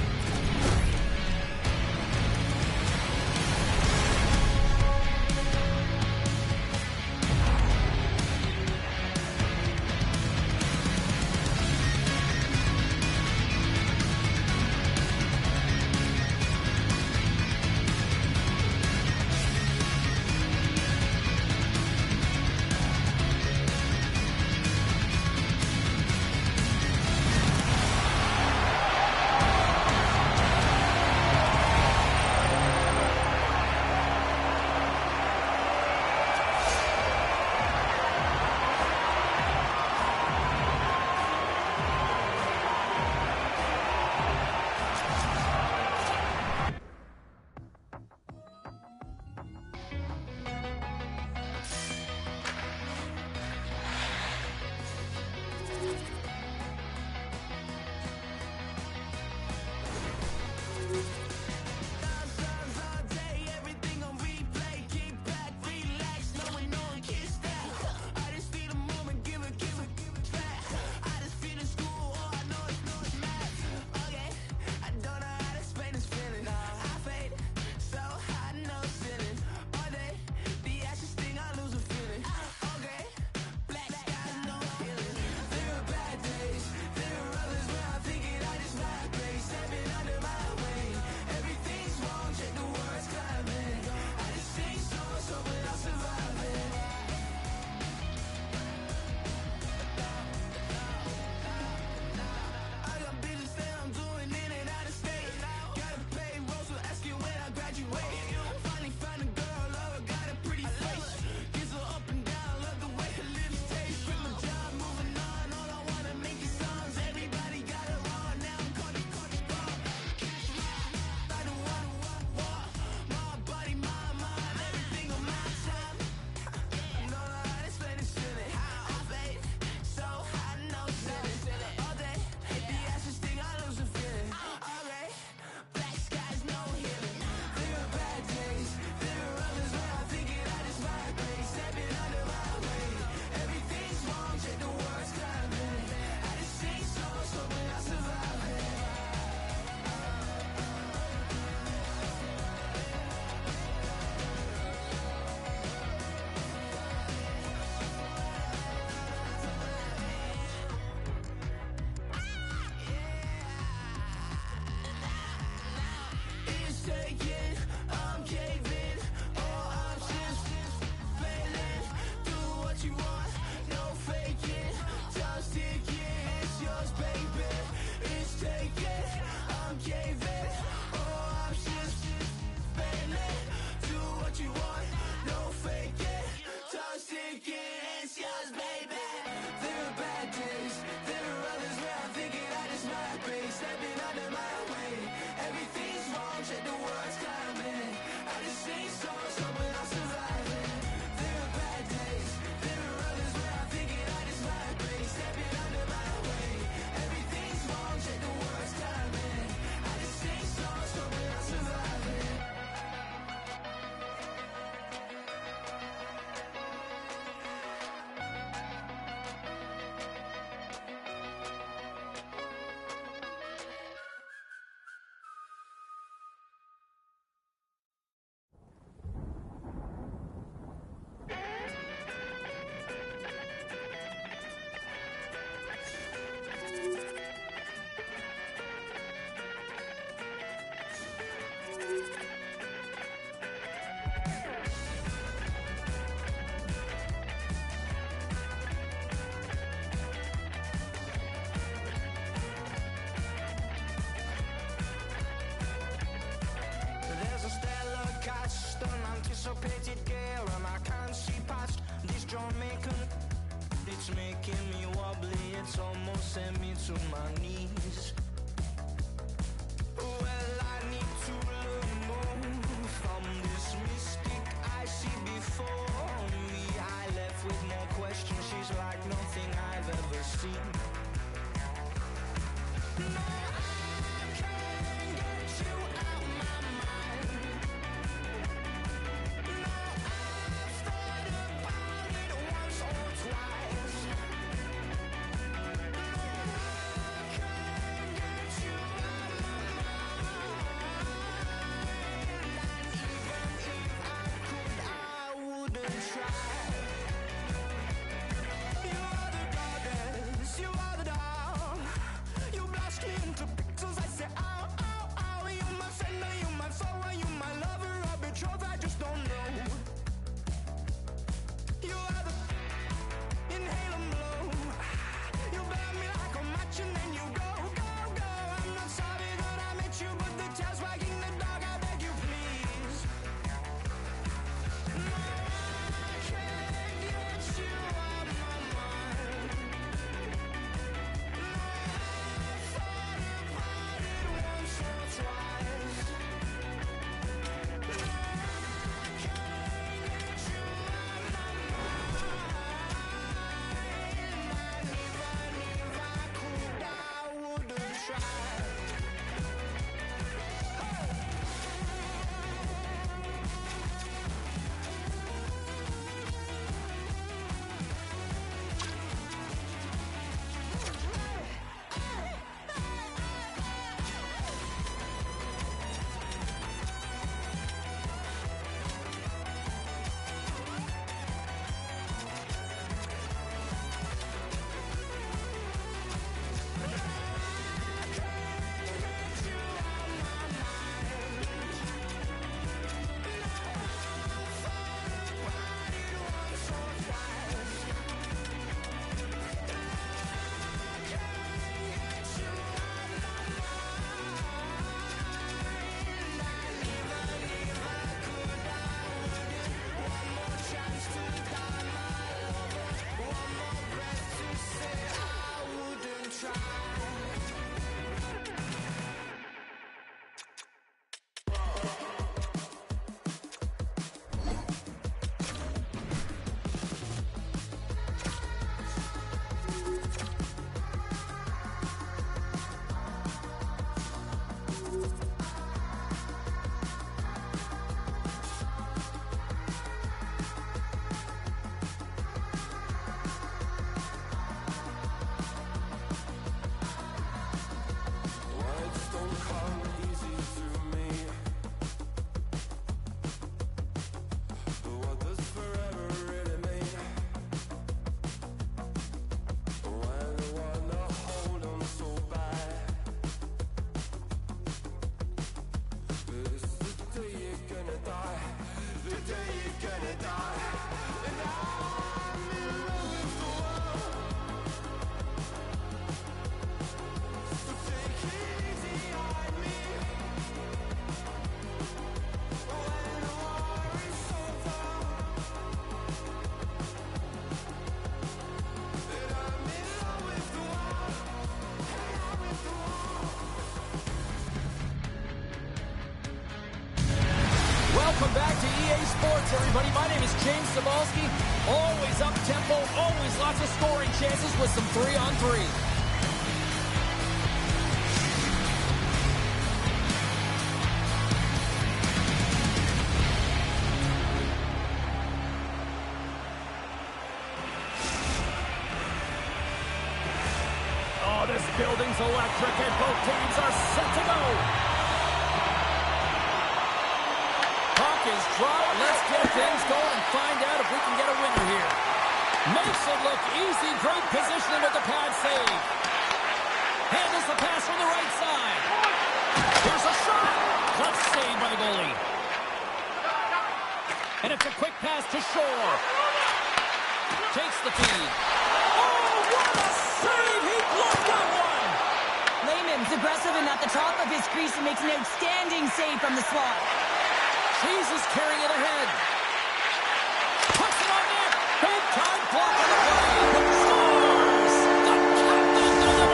send me to my knees. Well, I need to learn more from this mystic I see before me. I left with more questions, she's like nothing I've ever seen. No, I can't get you out my mind. No, I've thought about it once or twice. No, I can't get you out my mind. And even if I could, I wouldn't try. You are the goddess, you are the doll. You blast me into pixels, I say ow, ow, ow. You my sender, you my follower, you my lover, or betrothed, I just don't know. You are the inhale and blow. You burn me like a match and then you go, go, go. I'm not sorry that I met you, but the tail's wagging the dog, I beg you please. No, I can't get you out my mind. No, I've thought about it once or twice. No, I can't get you out my mind. And even if I could, I wouldn't try. Words don't come easy to me, but what does forever really mean? When I wanna hold on so bad, this is the day you're gonna die, the day you're gonna die, and I'm in love with the world. So take it easy on me. When the war is over, that I'm in love with the world, in love with the world. Welcome back to EA Sports, everybody. My name is James Cebulski. Always up-tempo, always lots of scoring chances with some 3-on-3. Oh, this building's electric, and both teams are set to go. Puck is dropped. Let's get things going and find out if we can get a winner here. Makes it look easy. Great positioning with the pad save. Handles the pass from the right side. Here's a shot. That's saved by the goalie. And it's a quick pass to Shore. Takes the feed. Oh, what a save! He blocked that one! Lehman's aggressive and at the top of his crease and makes an outstanding save from the slot. Jesus carrying it ahead. Puts it on net. Big time block on the play. Scores! The captain of the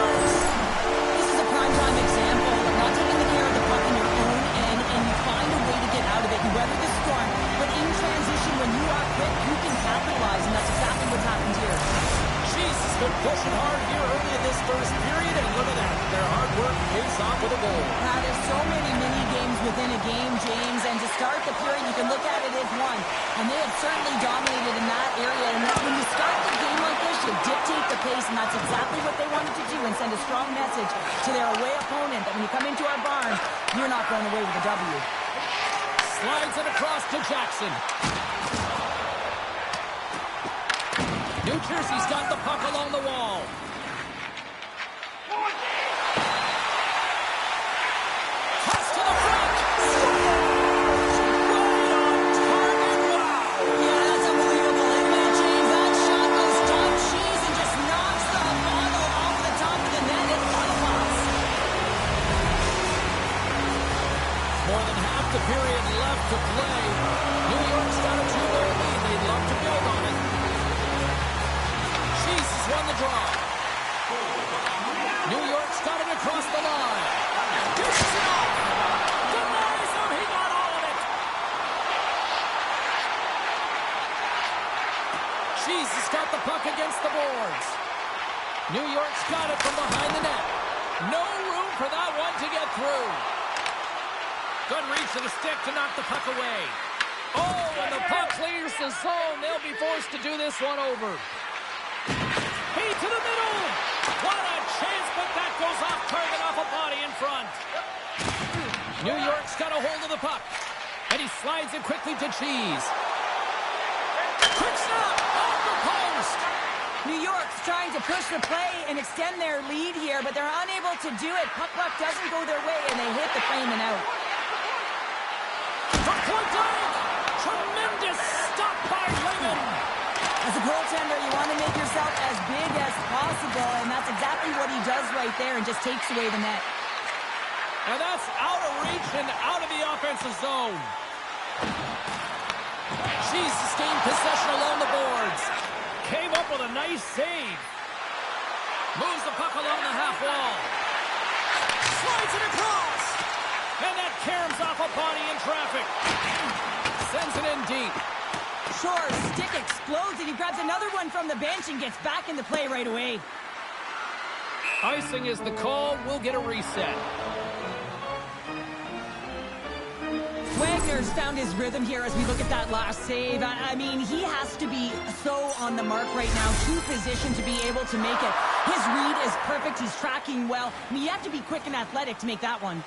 this first period, and look at that. Their hard work pays off with a goal. Now, there's so many mini-games within a game, James, and to start the period, you can look at it as one. And they have certainly dominated in that area. And when you start the game like this, you dictate the pace, and that's exactly what they wanted to do and send a strong message to their away opponent that when you come into our barn, you're not going away with a W. Slides it across to Jackson. New Jersey's got the puck along the wall. Toss to the front. Right on target. Wow. Yeah, that's unbelievable, isn't it, James? That shot goes top cheese and just knocks the bottle off the top of the net. It's on the box. More than half the period left to play. New York's got a 2-goal lead. They'd love to build on it. Cheese has won the draw. New York's got it across the line. Dishes it off. Denies him. He got all of it. Cheese has got the puck against the boards. New York's got it from behind the net. No room for that one to get through. Good reach of the stick to knock the puck away. Oh, and the puck clears the zone. They'll be forced to do this one over. Feed to the middle. What a chance, but that goes off target off a body in front. New York's got a hold of the puck. And he slides it quickly to Cheese. Quick stop off the post. New York's trying to push the play and extend their lead here, but they're unable to do it. Puck doesn't go their way, and they hit the frame and out. From point blank. Tremendous stop by Lehman. As a goaltender, you want to make yourself as big as possible, and that's exactly what he does right there and just takes away the net. And that's out of reach and out of the offensive zone. She's sustained possession along the boards. Came up with a nice save. Moves the puck along the half wall. Slides it across. And that caroms off a body in traffic. Sends it in deep. Sure, stick explodes, and he grabs another one from the bench and gets back into play right away. Icing is the call. We'll get a reset. Wagner's found his rhythm here as we look at that last save. I mean, he has to be so on the mark right now, true position to be able to make it. His read is perfect. He's tracking well. I mean, you have to be quick and athletic to make that one.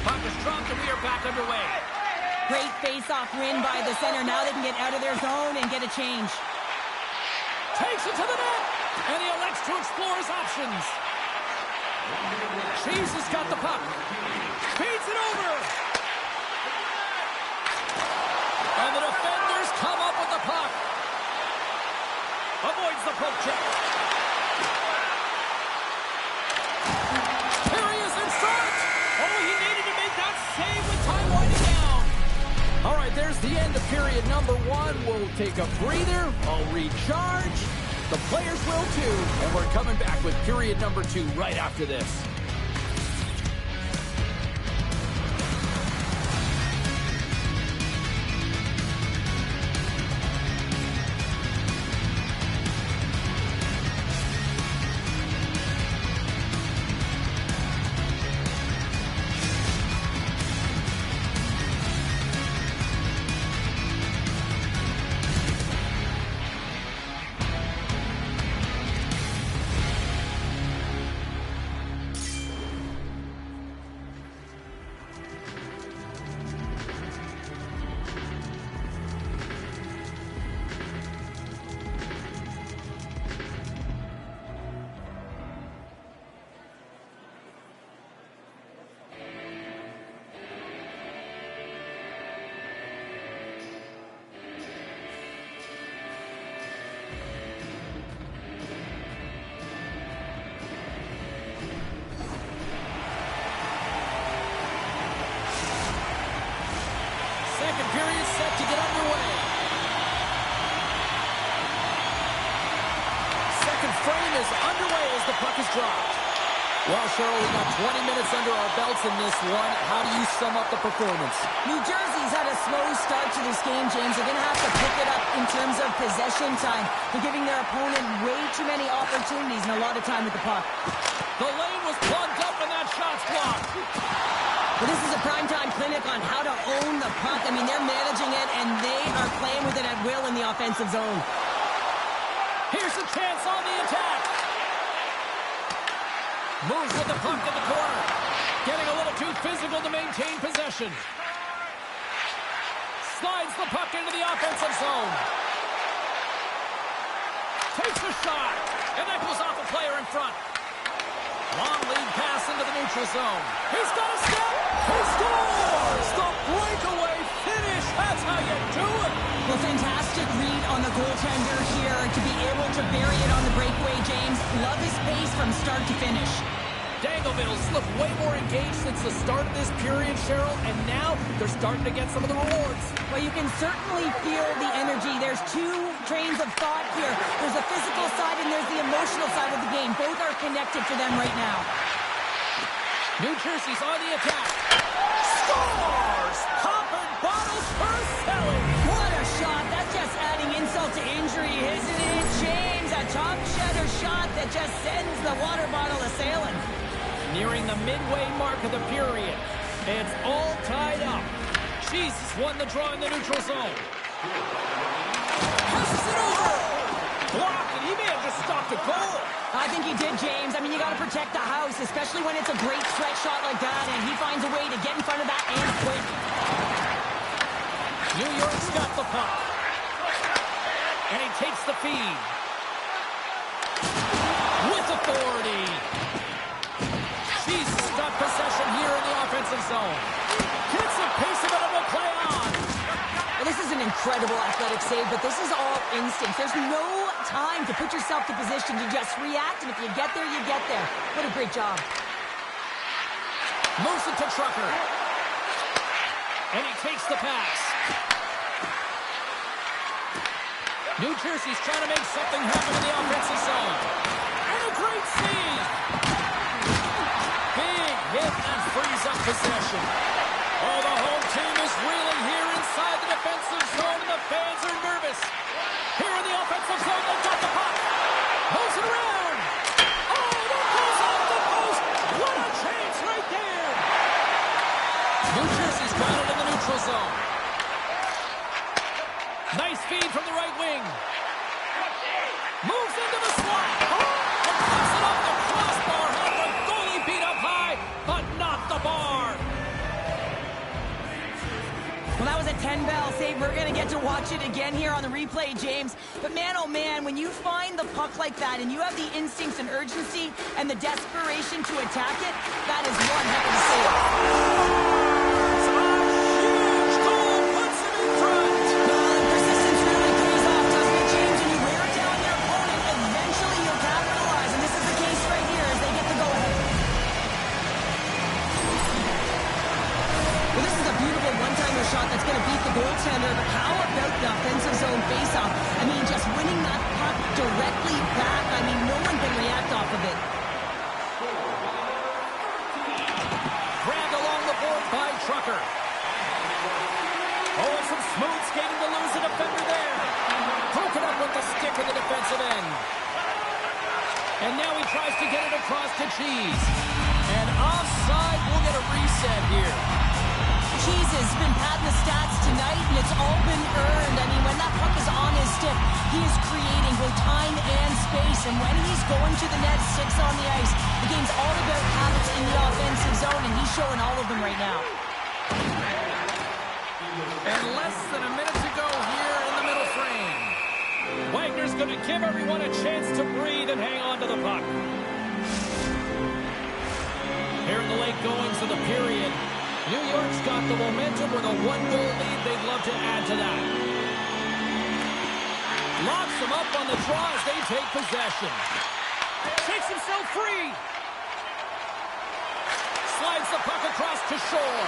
Puck is dropped, and we are back underway. Great face-off win by the center. Now they can get out of their zone and get a change. Takes it to the net, and he elects to explore his options. Cheese has got the puck. Feeds it over. And the defenders come up with the puck. Avoids the poke check. Here he is in front. Oh, he needed to make that save with time winding down. All right, there's the end of period number 1. We'll take a breather. I'll recharge. The players will too. And we're coming back with period number 2 right after this. Second period set to get underway. Second frame is underway as the puck is dropped. Well, Cheryl, we got 20 minutes under our belts in this one. How do you sum up the performance? New Jersey's had a slow start to this game, James. They're going to have to pick it up in terms of possession time. They're giving their opponent way too many opportunities and a lot of time with the puck. The lane was plugged up and that shot's blocked. Well, this is a primetime clinic on how to own the puck. I mean, they're managing it, and they are playing with it at will in the offensive zone. Here's a chance on the attack. Moves with the puck in the corner. Getting a little too physical to maintain possession. Slides the puck into the offensive zone. Takes a shot, and that goes off a player in front. Long lead pass into the neutral zone. He's got a step. He scores! The breakaway finish. That's how you do it. Well, fantastic read on the goaltender here to be able to bury it on the breakaway, James. Love his pace from start to finish. Dangleville's looked way more engaged since the start of this period, Cheryl, and now they're starting to get some of the rewards. Well, you can certainly feel the energy. There's two trains of thought here. There's the physical side and there's the emotional side of the game. Both are connected for them right now. New Jersey's on the attack. Scores! Popping bottles for Selly. What a shot. That's just adding insult to injury, isn't it, James? A top shutter shot that just sends the water bottle a-sailing. Nearing the midway mark of the period. It's all tied up. Jesus won the draw in the neutral zone. Passes it over. Blocked, and he may have just stopped a goal. I think he did, James. I mean, you got to protect the house, especially when it's a great stretch shot like that, and he finds a way to get in front of that and quick. New York's got the puck. And he takes the feed. With authority. Jesus got possession here in the offensive zone. Gets a piece of it and will play on. Well, this is an incredible athletic save, but this is all instinct. There's no time to put yourself to position to just react, and if you get there, you get there. What a great job. Moves it to Trucker. And he takes the pass. New Jersey's trying to make something happen in the offensive zone. And a great save. Big hit and frees up possession. Oh, the home team is reeling here inside the defensive zone, and the fans are nervous. Here in the offensive zone, they've got the puck. Moves it around. Oh, that goes off the post. What a chance right there. New Jersey's got it in the neutral zone. Nice feed from the right wing. Moves into the slot. And puts it off the crossbar. Had the goalie beat up high, but not the bar. Well, that was a 10-bell save. We're going to get to watch it again here on the replay, James. But man, oh man, when you find the puck like that and you have the instincts and urgency and the desperation to attack it, that is one heck of a save. Shot that's going to beat the goaltender, but how about the offensive zone faceoff? I mean, just winning that puck directly back. I mean, no one can react off of it. Grabbed along the board by Trucker. Oh, and some smooth skating to lose a defender there. Broken up with the stick in the defensive end. And now he tries to get it across to Cheese. And offside, we'll get a reset here. Cheese has been padding the stats tonight, and it's all been earned. I mean, when that puck is on his stick, he is creating both time and space. And when he's going to the net, 6 on the ice, the game's all about habits in the offensive zone, and he's showing all of them right now. And less than a minute to go here in the middle frame. Wagner's going to give everyone a chance to breathe and hang on to the puck. Here in the late goings of the period, New York's got the momentum with a 1-goal lead. They'd love to add to that. Locks them up on the draw as they take possession. Takes himself free. Slides the puck across to Shore.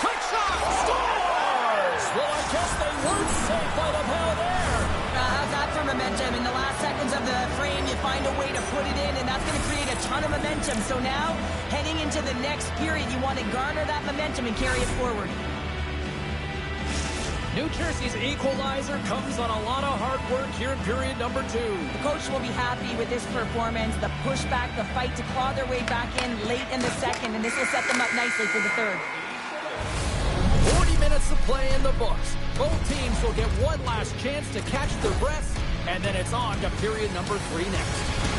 Quick shot. Scores! Well, I guess they weren't safe by the bell there. How's that for momentum? In the last seconds of the frame, you find a way to put it in, and that's going to create a ton of momentum. So now, heading into the next period, you want to garner that momentum and carry it forward. New Jersey's equalizer comes on a lot of hard work here in period number 2. The coach will be happy with this performance. The pushback, the fight to claw their way back in late in the second, and this will set them up nicely for the third. 40 minutes of play in the books. Both teams will get one last chance to catch their breaths, and then it's on to period number 3 next.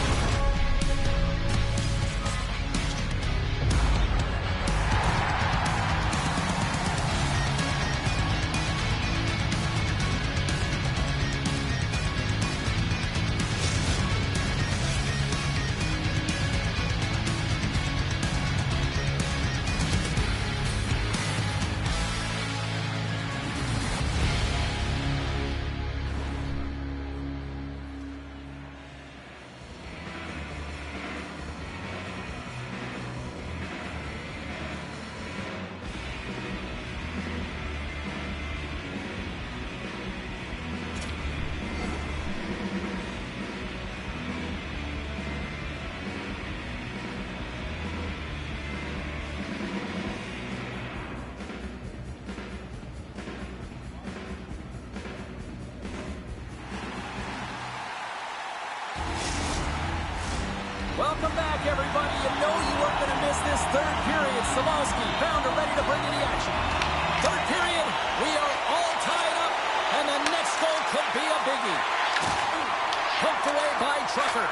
Welcome back, everybody. You know you weren't going to miss this third period. Samowski, Bounder ready to bring in the action. Third period, we are all tied up, and the next goal could be a biggie. Poked away by Trucker.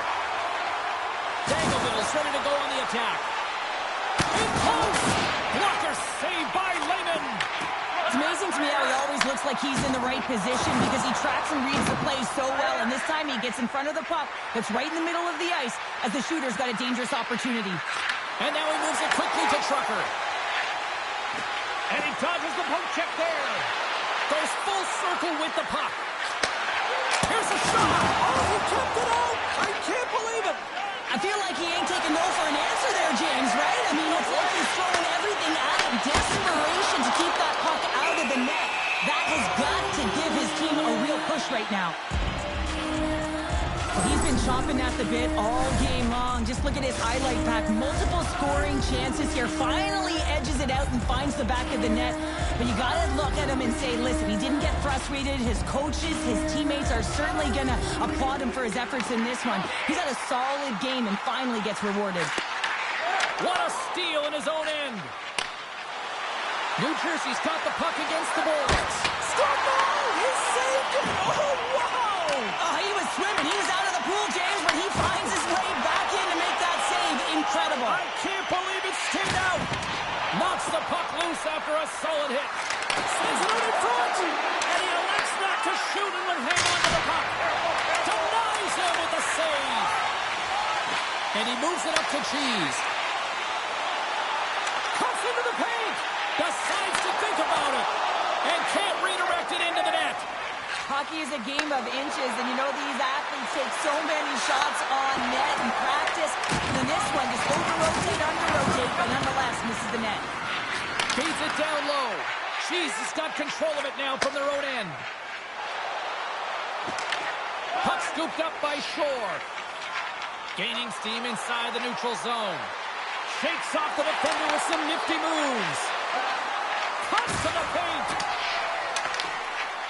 Dangleville's ready to go on the attack. In close! Blocker saved by Lehman. It's amazing to me how he always looks like he's in the right position because he tracks and reads the play so well, and this time he gets in front of the puck that's right in the middle of the ice as the shooter's got a dangerous opportunity. And now he moves it quickly to Trucker. And he dodges the poke check there. Goes full circle with the puck. Here's a shot. Oh, he kept it out. I can't believe it. I feel like he ain't taking no for an answer there, James, right? I mean, it's like he's throwing everything at him. Desperation to keep that puck out of the net. That has got to give his team a real push right now. He's been chomping at the bit all game long. Just look at his highlight pack. Multiple scoring chances here. Finally edges it out and finds the back of the net. But you got to look at him and say, listen, he didn't get frustrated. His coaches, his teammates are certainly going to applaud him for his efforts in this one. He's had a solid game and finally gets rewarded. What a steal in his own end. New Jersey's got the puck against the boards. Score goal! He saved it! Oh, wow! Oh, he was swimming. He was out of the pool, James, but he finds his way back in to make that save. Incredible. I can't believe it stayed out. Knocks the puck loose after a solid hit. Sends it out in front. And he elects not to shoot and would hang on to the puck. Denies him with a save. And he moves it up to Cheese. Cuts into the paint. Decides to think about it. And can't redirect it into the net. Hockey is a game of inches, and you know these athletes take so many shots on net in practice. And then this one just over-rotate, under-rotate, but nonetheless misses the net. Feeds it down low. Cheese has got control of it now from their own end. Puck scooped up by Shore. Gaining steam inside the neutral zone. Shakes off the defender with some nifty moves. Cuts to the paint.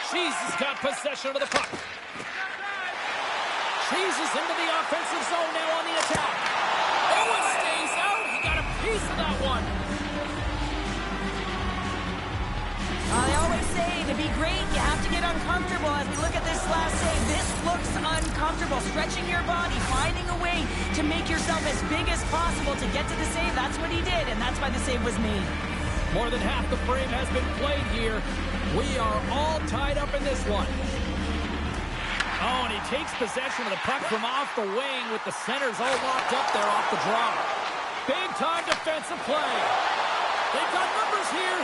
Cheese has got possession of the puck. Cheese is into the offensive zone now on the attack. Oh, it stays out. He got a piece of that one. They always say to be great, you have to get uncomfortable. As we look at this last save, this looks uncomfortable. Stretching your body, finding a way to make yourself as big as possible to get to the save. That's what he did, and that's why the save was made. More than half the frame has been played here. We are all tied up in this one. Oh, and he takes possession of the puck from off the wing with the centers all locked up there off the draw. Big-time defensive play. They've got numbers here.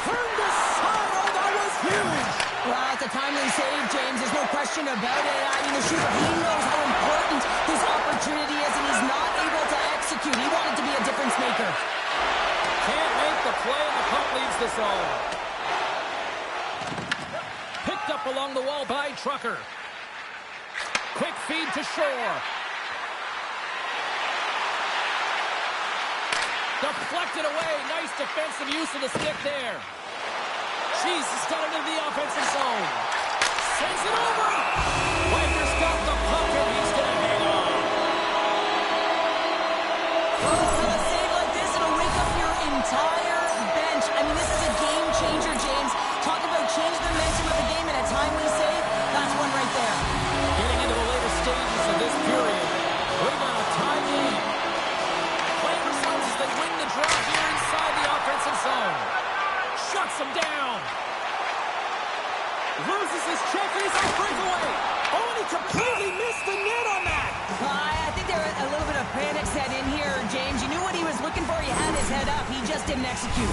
Turned aside. Oh, that was huge. Well, it's a timely save, James. There's no question about it. I mean, the shooter, he knows how important this opportunity is, and he's not able to execute. He wanted to be a difference maker. Can't make the play, and the puck leaves the zone. Picked up along the wall by Trucker. Quick feed to Shore. Deflected away. Nice defensive use of the stick there. Jesus got it into the offensive zone. Sends it over. Wagner's got the puck, and he's going to hang on. With a save like this, it'll wake up your entire bench. I mean, this is a game changer, James. Talk about change the momentum of the game in a timely save. That's one right there. Getting into the later stages of this period. We've got a tie game. Playing themselves as they win the draw here inside the offensive zone. Shuts them down. Loses his check, and he's on breakaway. Oh, and he completely missed the net on that. I think there a little bit of panic set in here, James. You knew what he was looking for. He had his head up. He just didn't execute.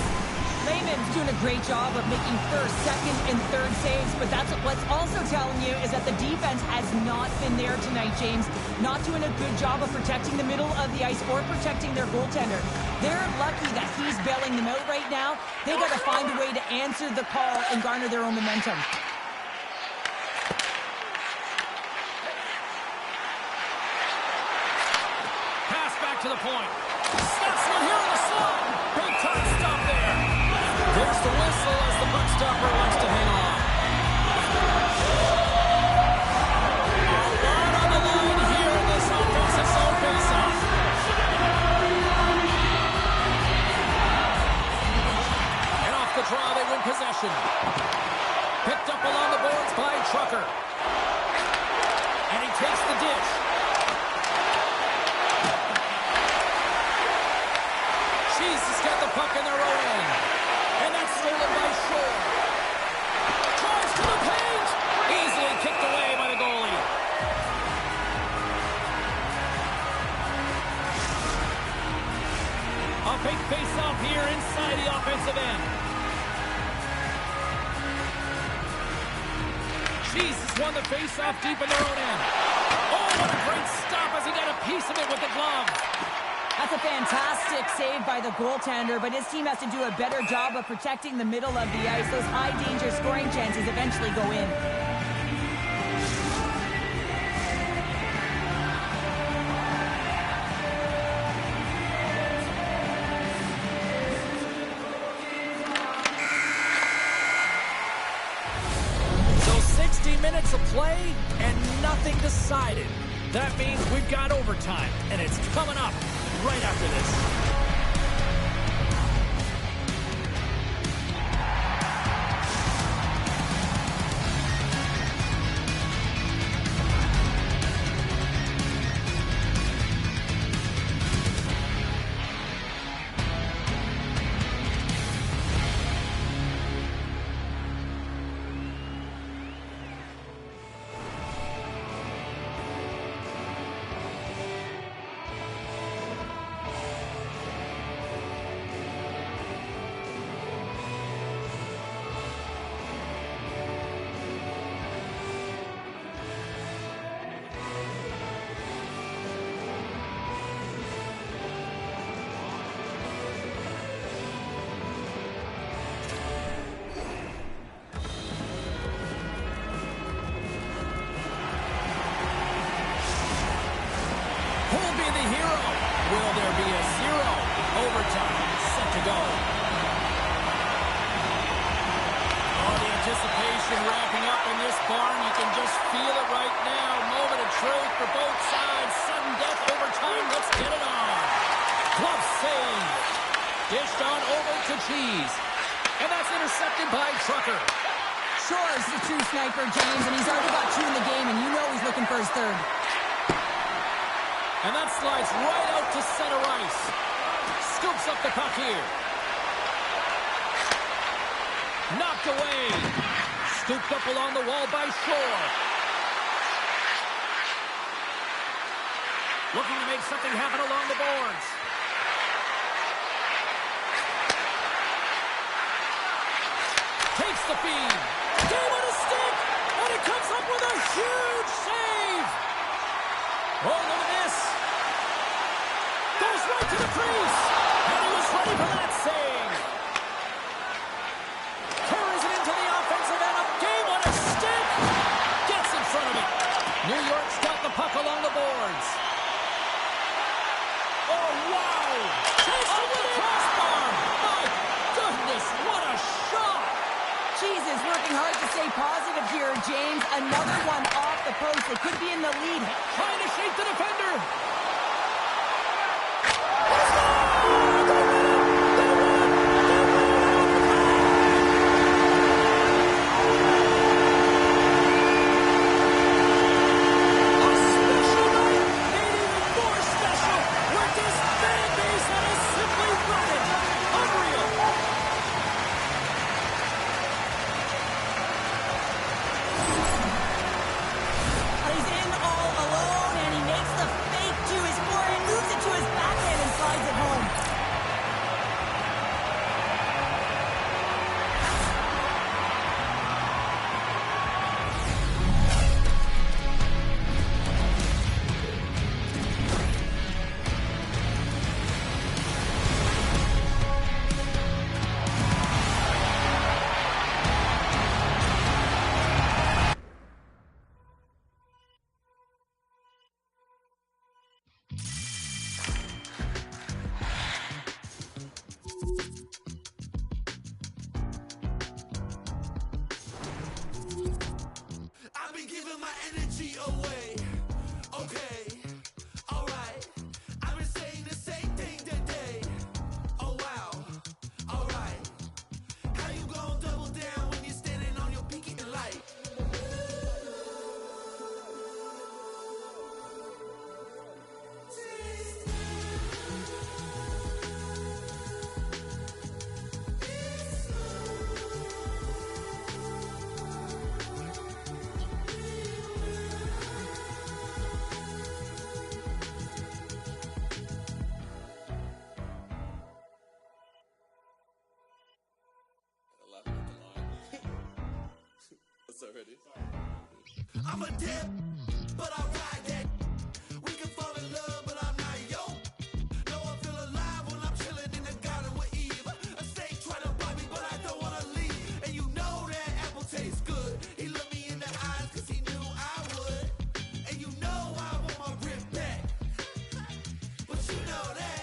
Raymond's doing a great job of making first, second, and third saves, but that's what's also telling you is that the defense has not been there tonight, James. Not doing a good job of protecting the middle of the ice or protecting their goaltender. They're lucky that he's bailing them out right now. They got to find a way to answer the call and garner their own momentum. Pass back to the point. Snaps one here on the slot. Big time stop there. There's the whistle as the puck stopper wants to hang on. A lot on the line here in this offensive zone faceoff. And off the draw, they win possession. Picked up along the boards by Trucker. And he takes the dish. Jesus got the puck in their own end. And that's stolen by Shore. Drives to the paint. Easily kicked away by the goalie. A big face-off here inside the offensive end. Jesus won the face-off deep in their own end. Oh, what a great stop as he got a piece of it with the glove. That's a fantastic save by the goaltender, but his team has to do a better job of protecting the middle of the ice. Those high-danger scoring chances eventually go in. So 60 minutes of play and nothing decided. That means we've got overtime, and it's coming up right after this. Wrapping up in this barn, you can just feel it right now. Moment of truth for both sides. Sudden death, overtime. Let's get it on. Glove save. Dished on over to Cheese. And that's intercepted by Trucker. Sure, is the true sniper, James, and he's already got 2 in the game, and you know he's looking for his third. And that slides right out to center ice. Scoops up the puck here. Knocked away. Scooped up along the wall by Shore. Looking to make something happen along the boards. Takes the feed. Game on a stick. And he comes up with a huge save. Oh, look at this. Goes right to the crease. And he was ready for that save. Carries it into the offensive end. A game on a stick. Gets in front of it. New York's got the puck along the boards. Oh, wow. Chased him with the crossbar. My goodness, what a shot. the lead. Trying to shake the defender. Already. I'm a dip, but I ride that. We can fall in love, but I'm not yo. No, I feel alive when I'm chilling in the garden with Eve. A snake trying to bite me, but I don't want to leave. And you know that apple tastes good. He looked me in the eyes because he knew I would. And you know I want my rib back. But you know that.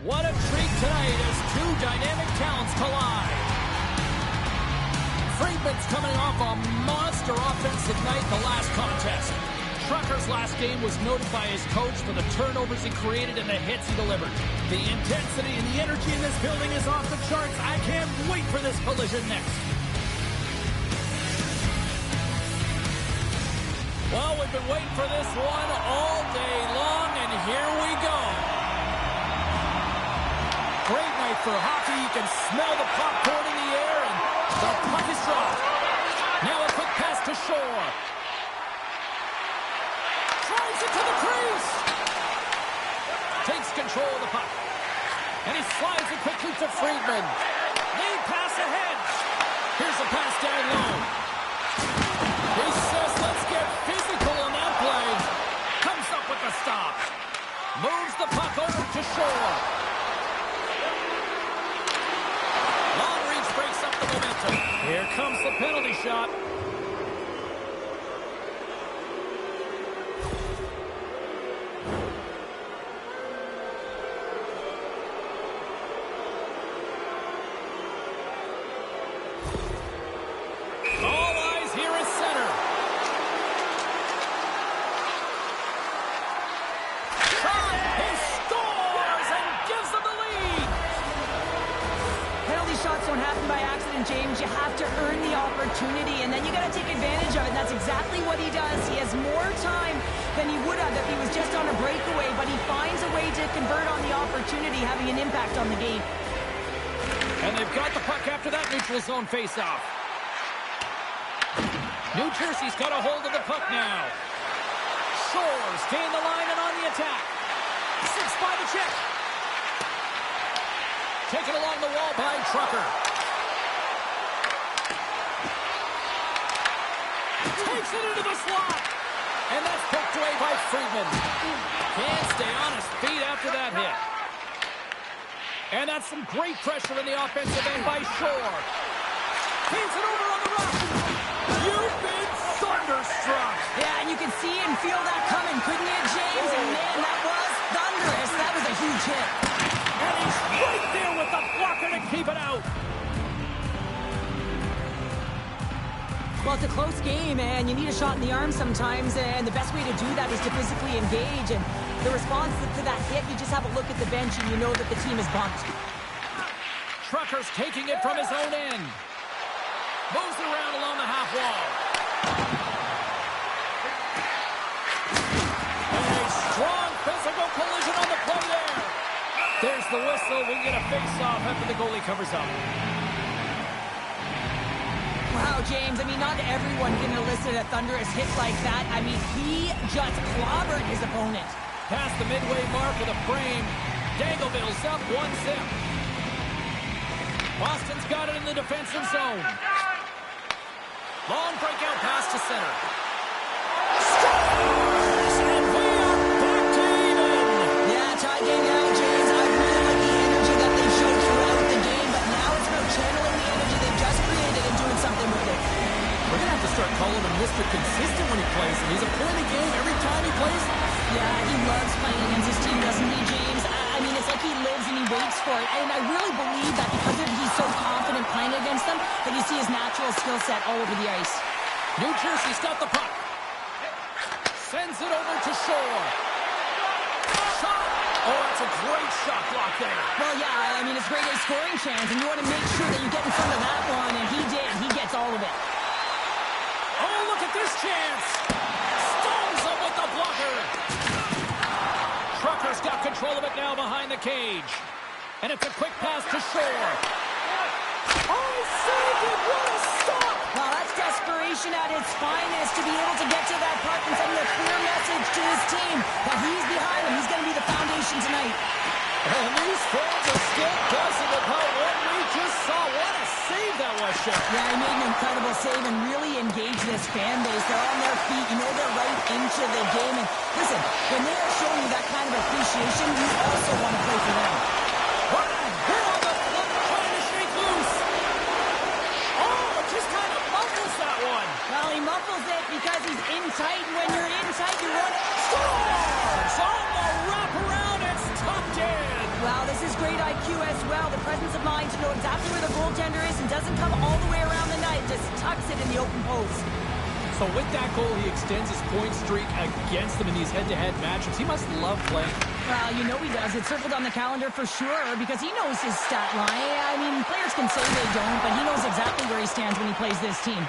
What a treat tonight as two dynamic talents collide. Friedman's coming off a monster offensive night the last contest. Trucker's last game was noted by his coach for the turnovers he created and the hits he delivered. The intensity and the energy in this building is off the charts. I can't wait for this collision next. Well, we've been waiting for this one all day long, and here we go. Great night for hockey. You can smell the popcorn in the air, and the puck is dropped. Now a quick pass to Shore. Drives it to the crease. Takes control of the puck. And he slides it quickly to Friedman. Lead pass ahead. Here's a pass down low. He says, let's get physical on that play. Comes up with the stop. Moves the puck over to Shore. Long reach breaks up the momentum. Here comes the penalty shot. All eyes here is center. Shot! He scores and gives them the lead. Penalty shot shots don't happen by accident, James. You have to earn the opportunity, and then you got to take advantage of it. And that's exactly what he does. He has more time than he would have if he was just on a breakaway, but he finds a way to convert on the opportunity, having an impact on the game. And they've got the puck after that neutral zone faceoff. New Jersey's got a hold of the puck now. Shores gain the line and on the attack. 6 by the check. Taken along the wall by Trucker. Takes it into the slot. And that's poked away by Friedman. Can't stay on his feet after that hit. And that's some great pressure in the offensive end by Shore. Feeds it over on the rush. You've been thunderstruck. Yeah, and you can see and feel that coming, couldn't you, James? And man, that was thunderous. That was a huge hit. And he's right there with the blocker to keep it out. Well, it's a close game, and you need a shot in the arm sometimes, and the best way to do that is to physically engage. And the response to that hit, you just have a look at the bench, and you know that the team is bumped. Trucker's taking it from his own end. Moves around along the half wall. And a strong physical collision on the play there. There's the whistle. We get a face-off after the goalie covers up. Wow, James, I mean, not everyone can elicit a thunderous hit like that. I mean, he just clobbered his opponent. Past the midway mark of the frame. Dangleville's up 1-0. Boston's got it in the defensive zone. Long breakout pass to center. Scores! And we are back to even. Yeah, tie game now, James. I really like the energy that they showed throughout the game, but now it's about channeling the energy they've just created and doing something with it. We're going to have to start calling him Mr. Consistent when he plays. And he's a point a game every time he plays. Yeah, he loves playing against his team, doesn't he, James? I mean, it's like he lives and he waits for it. And I really believe that because he's so confident playing against them, that you see his natural skill set all over the ice. New Jersey's got the puck. Sends it over to Shore. Shot! Oh, that's a great shot block there. Well, yeah, I mean, it's great a scoring chance, and you want to make sure that you get in front of that one, and he did. He gets all of it. Oh, look at this chance. Stones him with the blocker. Trucker's got control of it now behind the cage. And it's a quick pass to Shore. Oh, he saved it. What a stop. Well, that's desperation at its finest to be able to get to that puck and send a clear message to his team that he's behind him. He's going to be the foundation tonight. And these fans are still buzzing about what we just saw. What a save that was, Chef. Yeah, he made an incredible save and really engaged this fan base. They're on their feet. You know they're right into the game. And listen, when they are showing you that kind of appreciation, you also want to play for them. Here on the floor, trying to shake loose. Oh, just kind of muffles that one. Well, he muffles it because he's in tight. And when you're in tight, you want to Scores! On the wraparound, it's tucked in. Wow, this is great IQ as well. The presence of mind to know exactly where the goaltender is and doesn't come all the way around the net. Just tucks it in the open post. So with that goal, he extends his point streak against them in these head-to-head matchups. He must love playing. Well, you know he does. It's circled on the calendar for sure because he knows his stat line. I mean, players can say they don't, but he knows exactly where he stands when he plays this team.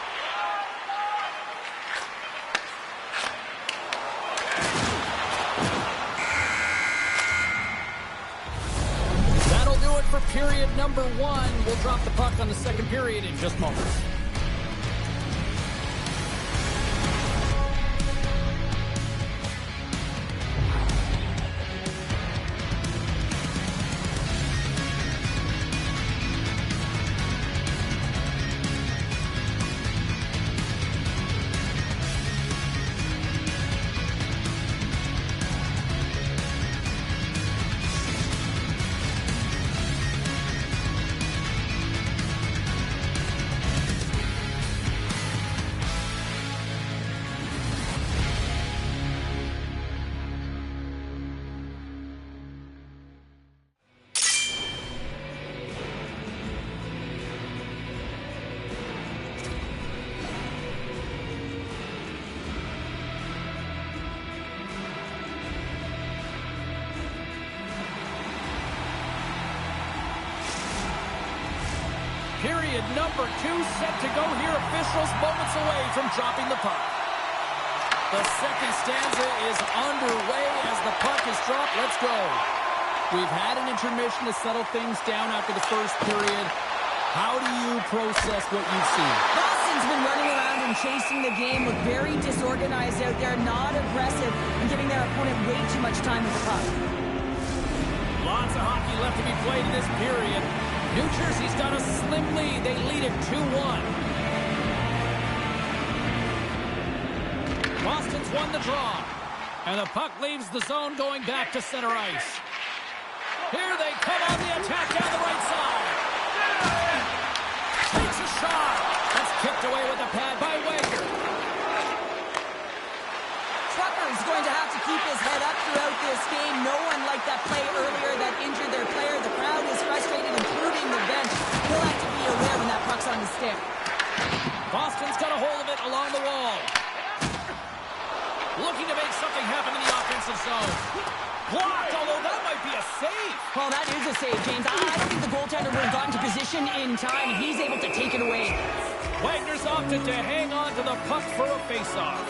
That'll do it for period number 1. We'll drop the puck on the second period in just moments. Period number 2 set to go here. Officials moments away from dropping the puck. The second stanza is underway as the puck is dropped. Let's go. We've had an intermission to settle things down after the first period. How do you process what you've seen? Boston's been running around and chasing the game, look very disorganized out there, not aggressive, and giving their opponent way too much time with the puck. Lots of hockey left to be played in this period. New Jersey's got a slim lead. They lead it 2-1. Boston's won the draw. And the puck leaves the zone going back to center ice. Here they come on the attack down the right side. Takes a shot. That's kicked away with a pad by Wagner. Trucker is going to have to keep his head up throughout this game. No one liked that play earlier that injured their player. The crowd is frustrated, including the bench. He'll have to be aware when that puck's on the stick. Boston's got a hold of it along the wall. Looking to make something happen in the offensive zone. Blocked, although that might be a save. Well, that is a save, James. I don't think the goaltender would have gotten to position in time, and he's able to take it away. Wagner's opted to hang on to the puck for a faceoff.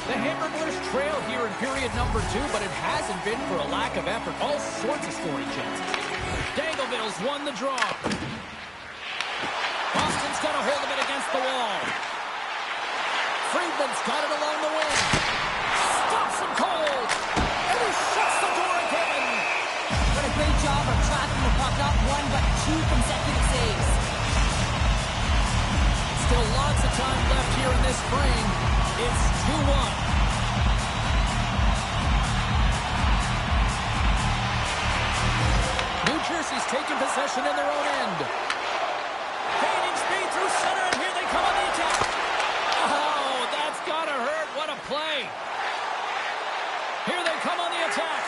The Hamburglers trail here in period number 2, but it hasn't been for a lack of effort. All sorts of scoring chances. Dangleville's won the draw. Boston's got a hold of it against the wall. Friedman's got it along the wing. Stops him cold. And he shuts the door again. What a great job of tracking the puck. Not 1, but 2 consecutive saves. Still lots of time left here in this frame. It's 2-1. New Jersey's taking possession in their own end. Gaining speed through center, and here they come on the attack. Oh, that's gotta hurt. What a play. Here they come on the attack.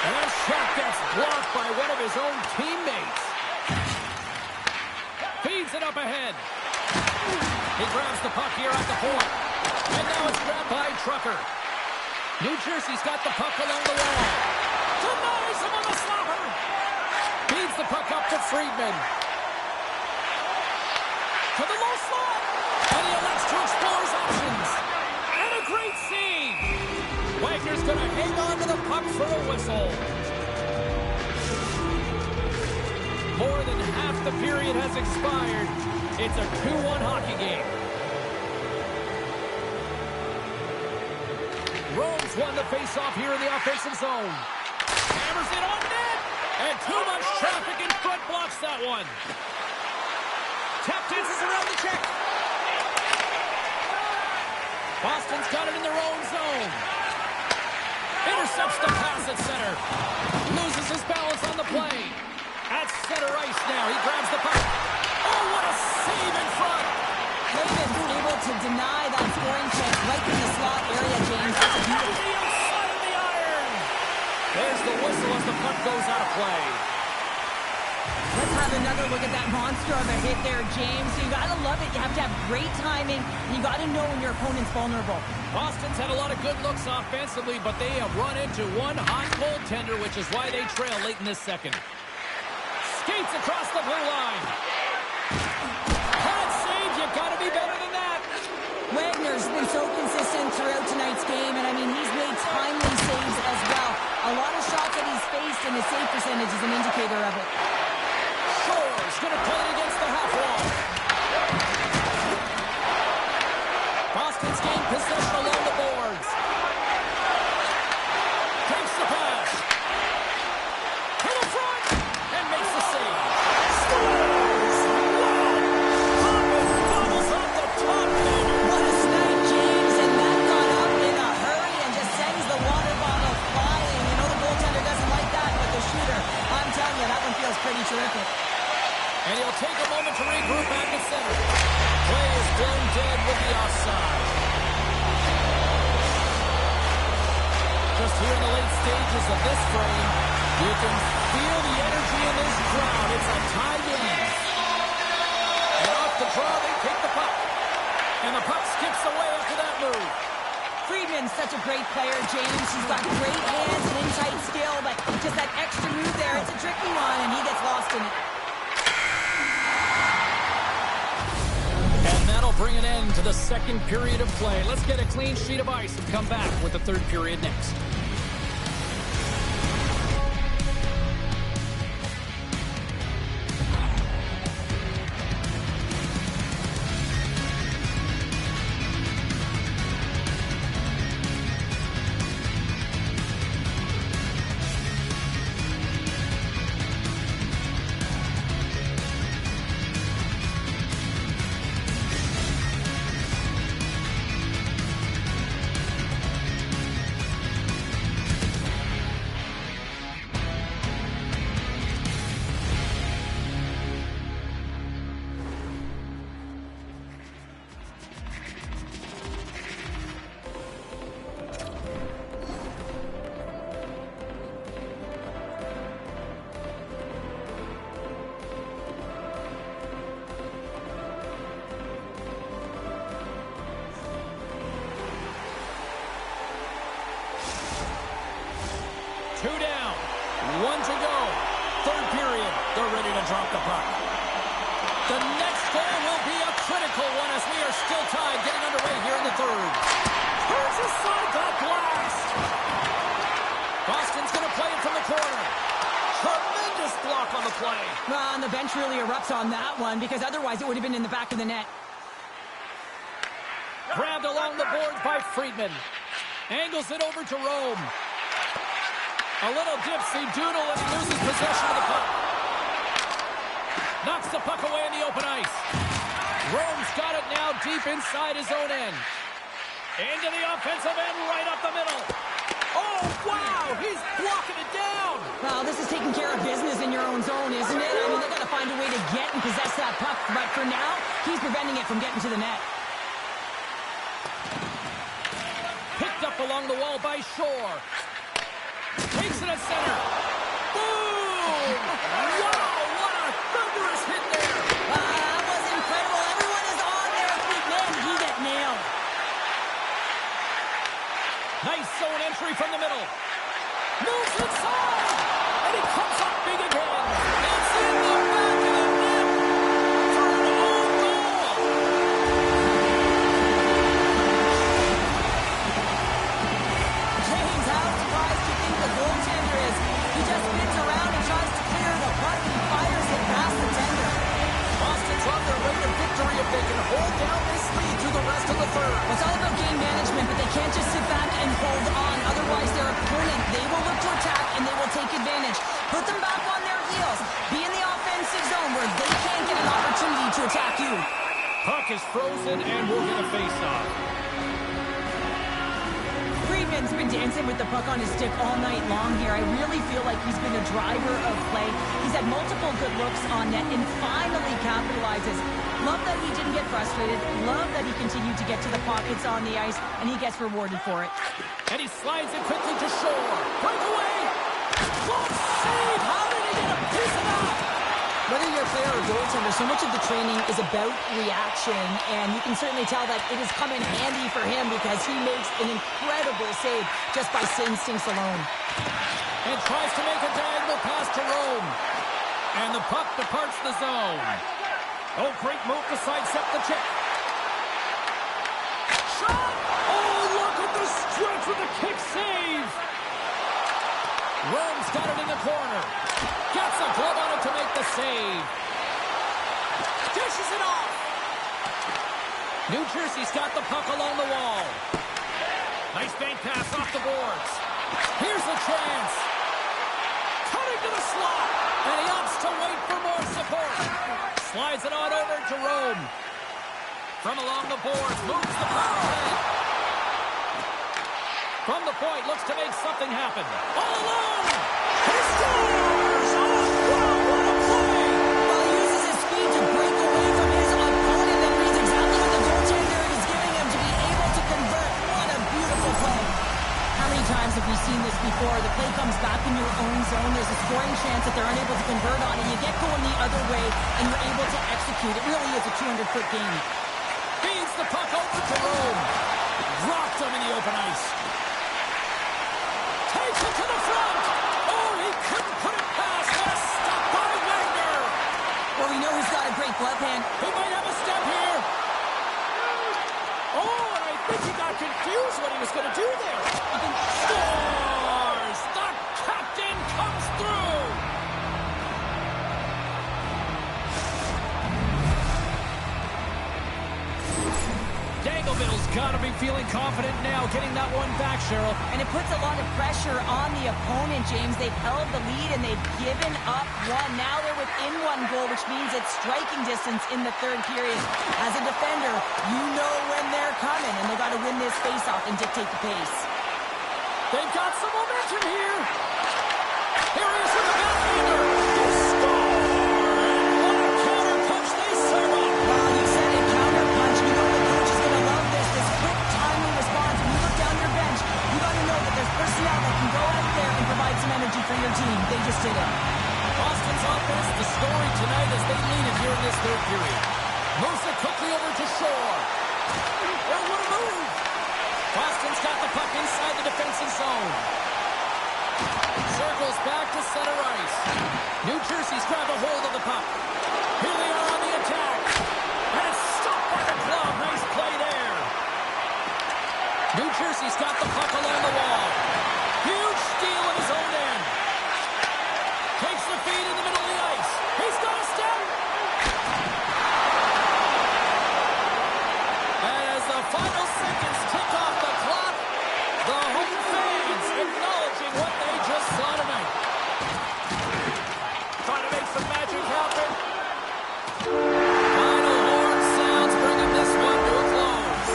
And that shot gets blocked by one of his own teammates. Feeds it up ahead. He grabs the puck here at the point. And now it's grabbed by Trucker. New Jersey's got the puck along the wall. Denies him on the slapper. Feeds the puck up to Friedman. To the low slot. And he elects to explore his options. And a great save. Wagner's going to hang on to the puck for a whistle. More than half the period has expired. It's a 2-1 hockey game. Rhodes won the faceoff here in the offensive zone. Hammers it on net. And too much traffic in front blocks that one. Tap dances around the check. Boston's got it in their own zone. Intercepts the pass at center. Loses his balance on the play. At center ice now. He grabs the puck. Oh, what a save in front. Laban's able to deny that scoring chance right in the slot area, James. That's a beautiful. The outside of the iron. There's the whistle as the puck goes out of play. Let's have another look at that monster of a hit there, James. You gotta love it. You have to have great timing, and you gotta know when your opponent's vulnerable. Boston's had a lot of good looks offensively, but they have run into one hot goaltender, which is why they trail late in this second. Skates across the blue line. Hot save, you've got to be better than that. Wagner's been so consistent throughout tonight's game, and I mean, he's made timely saves as well. A lot of shots that he's faced, and his save percentage is an indicator of it. Shore's going to play it against the half wall. Boston's gained possession along the boards. Takes the pass. To the front, and makes the save. Scores! Wow! Bobbles off the top corner. What a snipe, James, and that got up in a hurry and just sends the water bottle flying. You know the goaltender doesn't like that, but the shooter, I'm telling you, that one feels pretty terrific. And he'll take a moment to regroup back at center. Play is blown dead with the offside. Just here in the late stages of this frame, you can feel the energy in this crowd. It's a tie game. And off the draw, they take the puck. And the puck skips away after that move. Friedman's such a great player, James. He's got great hands and in-tight skill, but just that extra move there, it's a tricky one, and he gets lost in it. the second period of play. Let's get a clean sheet of ice and come back with the third period next. Two down, one to go. Third period, they're ready to drop the puck. The next goal will be a critical one as we are still tied, getting underway here in the third. Turns aside that blast. Boston's going to play it from the corner. Tremendous block on the play. Well, and the bench really erupts on that one because otherwise it would have been in the back of the net. Grabbed along the boards by Friedman. Angles it over to Rome. A little dipsy doodle and he loses possession of the puck. Knocks the puck away in the open ice. Rome's got it now deep inside his own end. Into the offensive end, right up the middle. Oh, wow! He's blocking it down! Well, this is taking care of business in your own zone, isn't it? I mean, they've got to find a way to get and possess that puck, but for now, he's preventing it from getting to the net. Picked up along the wall by Shore. Takes it at center. Boom! Wow, what a thunderous hit there! That was incredible. Everyone is on there. Man, he got nailed. Nice zone entry from the middle. Moves inside! And he comes up big again. It's in the back of the net for an own goal. James, how surprised do you think the goaltender is? He just spins around and tries to clear the puck and fires it past the tender. Boston's on their way to victory if they can hold down this lead through the rest of the third. It's all about game management, but they can't just sit back and hold on. Otherwise, their opponent, they will look to attack and they will take advantage. Put them back on their heels. Be in the offensive zone where they can't get an opportunity to attack you. Puck is frozen and we'll get a face-off. Friedman's been dancing with the puck on his stick all night long here. I really feel like he's been a driver of play. He's had multiple good looks on net and finally capitalizes. Love that he didn't get frustrated. Love that he continued to get to the pockets on the ice, and he gets rewarded for it. And he slides it quickly to Shore. Breakaway! Close save! How did he get a piece of that? Whether you're a player or goaltender, so much of the training is about reaction, and you can certainly tell that it has come in handy for him because he makes an incredible save just by instincts alone. And tries to make a diagonal pass to Rome. And the puck departs the zone. Oh, great move to sidestep the check. Shot! Oh, look at the stretch with the kick save. Rome's got it in the corner. Gets a glove on it to make the save. Dishes it off. New Jersey's got the puck along the wall. Nice bank pass off the boards. Here's the chance. Cutting to the slot. And he opts to wait for more support. Slides it on over to Rome. From along the boards, moves the puck away. From the point, looks to make something happen. All alone! He scores! Oh, wow, what a play! Well, he uses his speed to break away from his opponent and reads exactly what the goaltender is giving him to be able to convert. What a beautiful play. How many times have we seen this before? The play comes back in your own zone. There's a scoring chance that they're unable to convert on it. You get going the other way, and you're able to execute. It really is a 200-foot game. Feeds the puck over to Rome. Dropped him in the open ice. Takes it to the front. Oh, he couldn't put it past. And a stop by Wagner. Well, we know he's got a great glove hand. He might have a step here. middle's got to be feeling confident now, getting that one back, Cheryl. And it puts a lot of pressure on the opponent, James. They've held the lead and they've given up one. Now they're within one goal, which means it's striking distance in the third period. As a defender, you know when they're coming, and they've got to win this faceoff and dictate the pace. They've got some momentum here. Here he is with the backhander. They score! And what a counter punch they serve up. Well, you said it, counter punch. You know the coach is going to love this. This quick, timely response. When you look down your bench, you got to know that there's personnel that can go out there and provide some energy for your team. They just did it. Boston's offense, the story tonight as they lead it here in this third period. Moves it quickly over to Shore. Oh, what a move! Boston's got the puck inside the defensive zone. Circles back to center ice. New Jersey's grabbed a hold of the puck. Here they are on the attack. And it's stopped by the glove. Nice play there. New Jersey's got the puck along the wall. Huge steal at his own end. Takes the feed in the middle of the ice. He's got a step. And as the final seconds tick off the clock, the home fans acknowledging what they just saw tonight. Trying to make some magic happen. Final horn sounds, bringing this one to a close.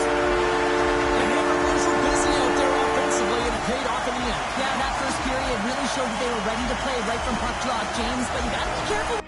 The Hammerfools were busy out there offensively, and it paid off in the end. Yeah, that first period really showed that they were ready to play right from puck drop, James, but you got to be careful.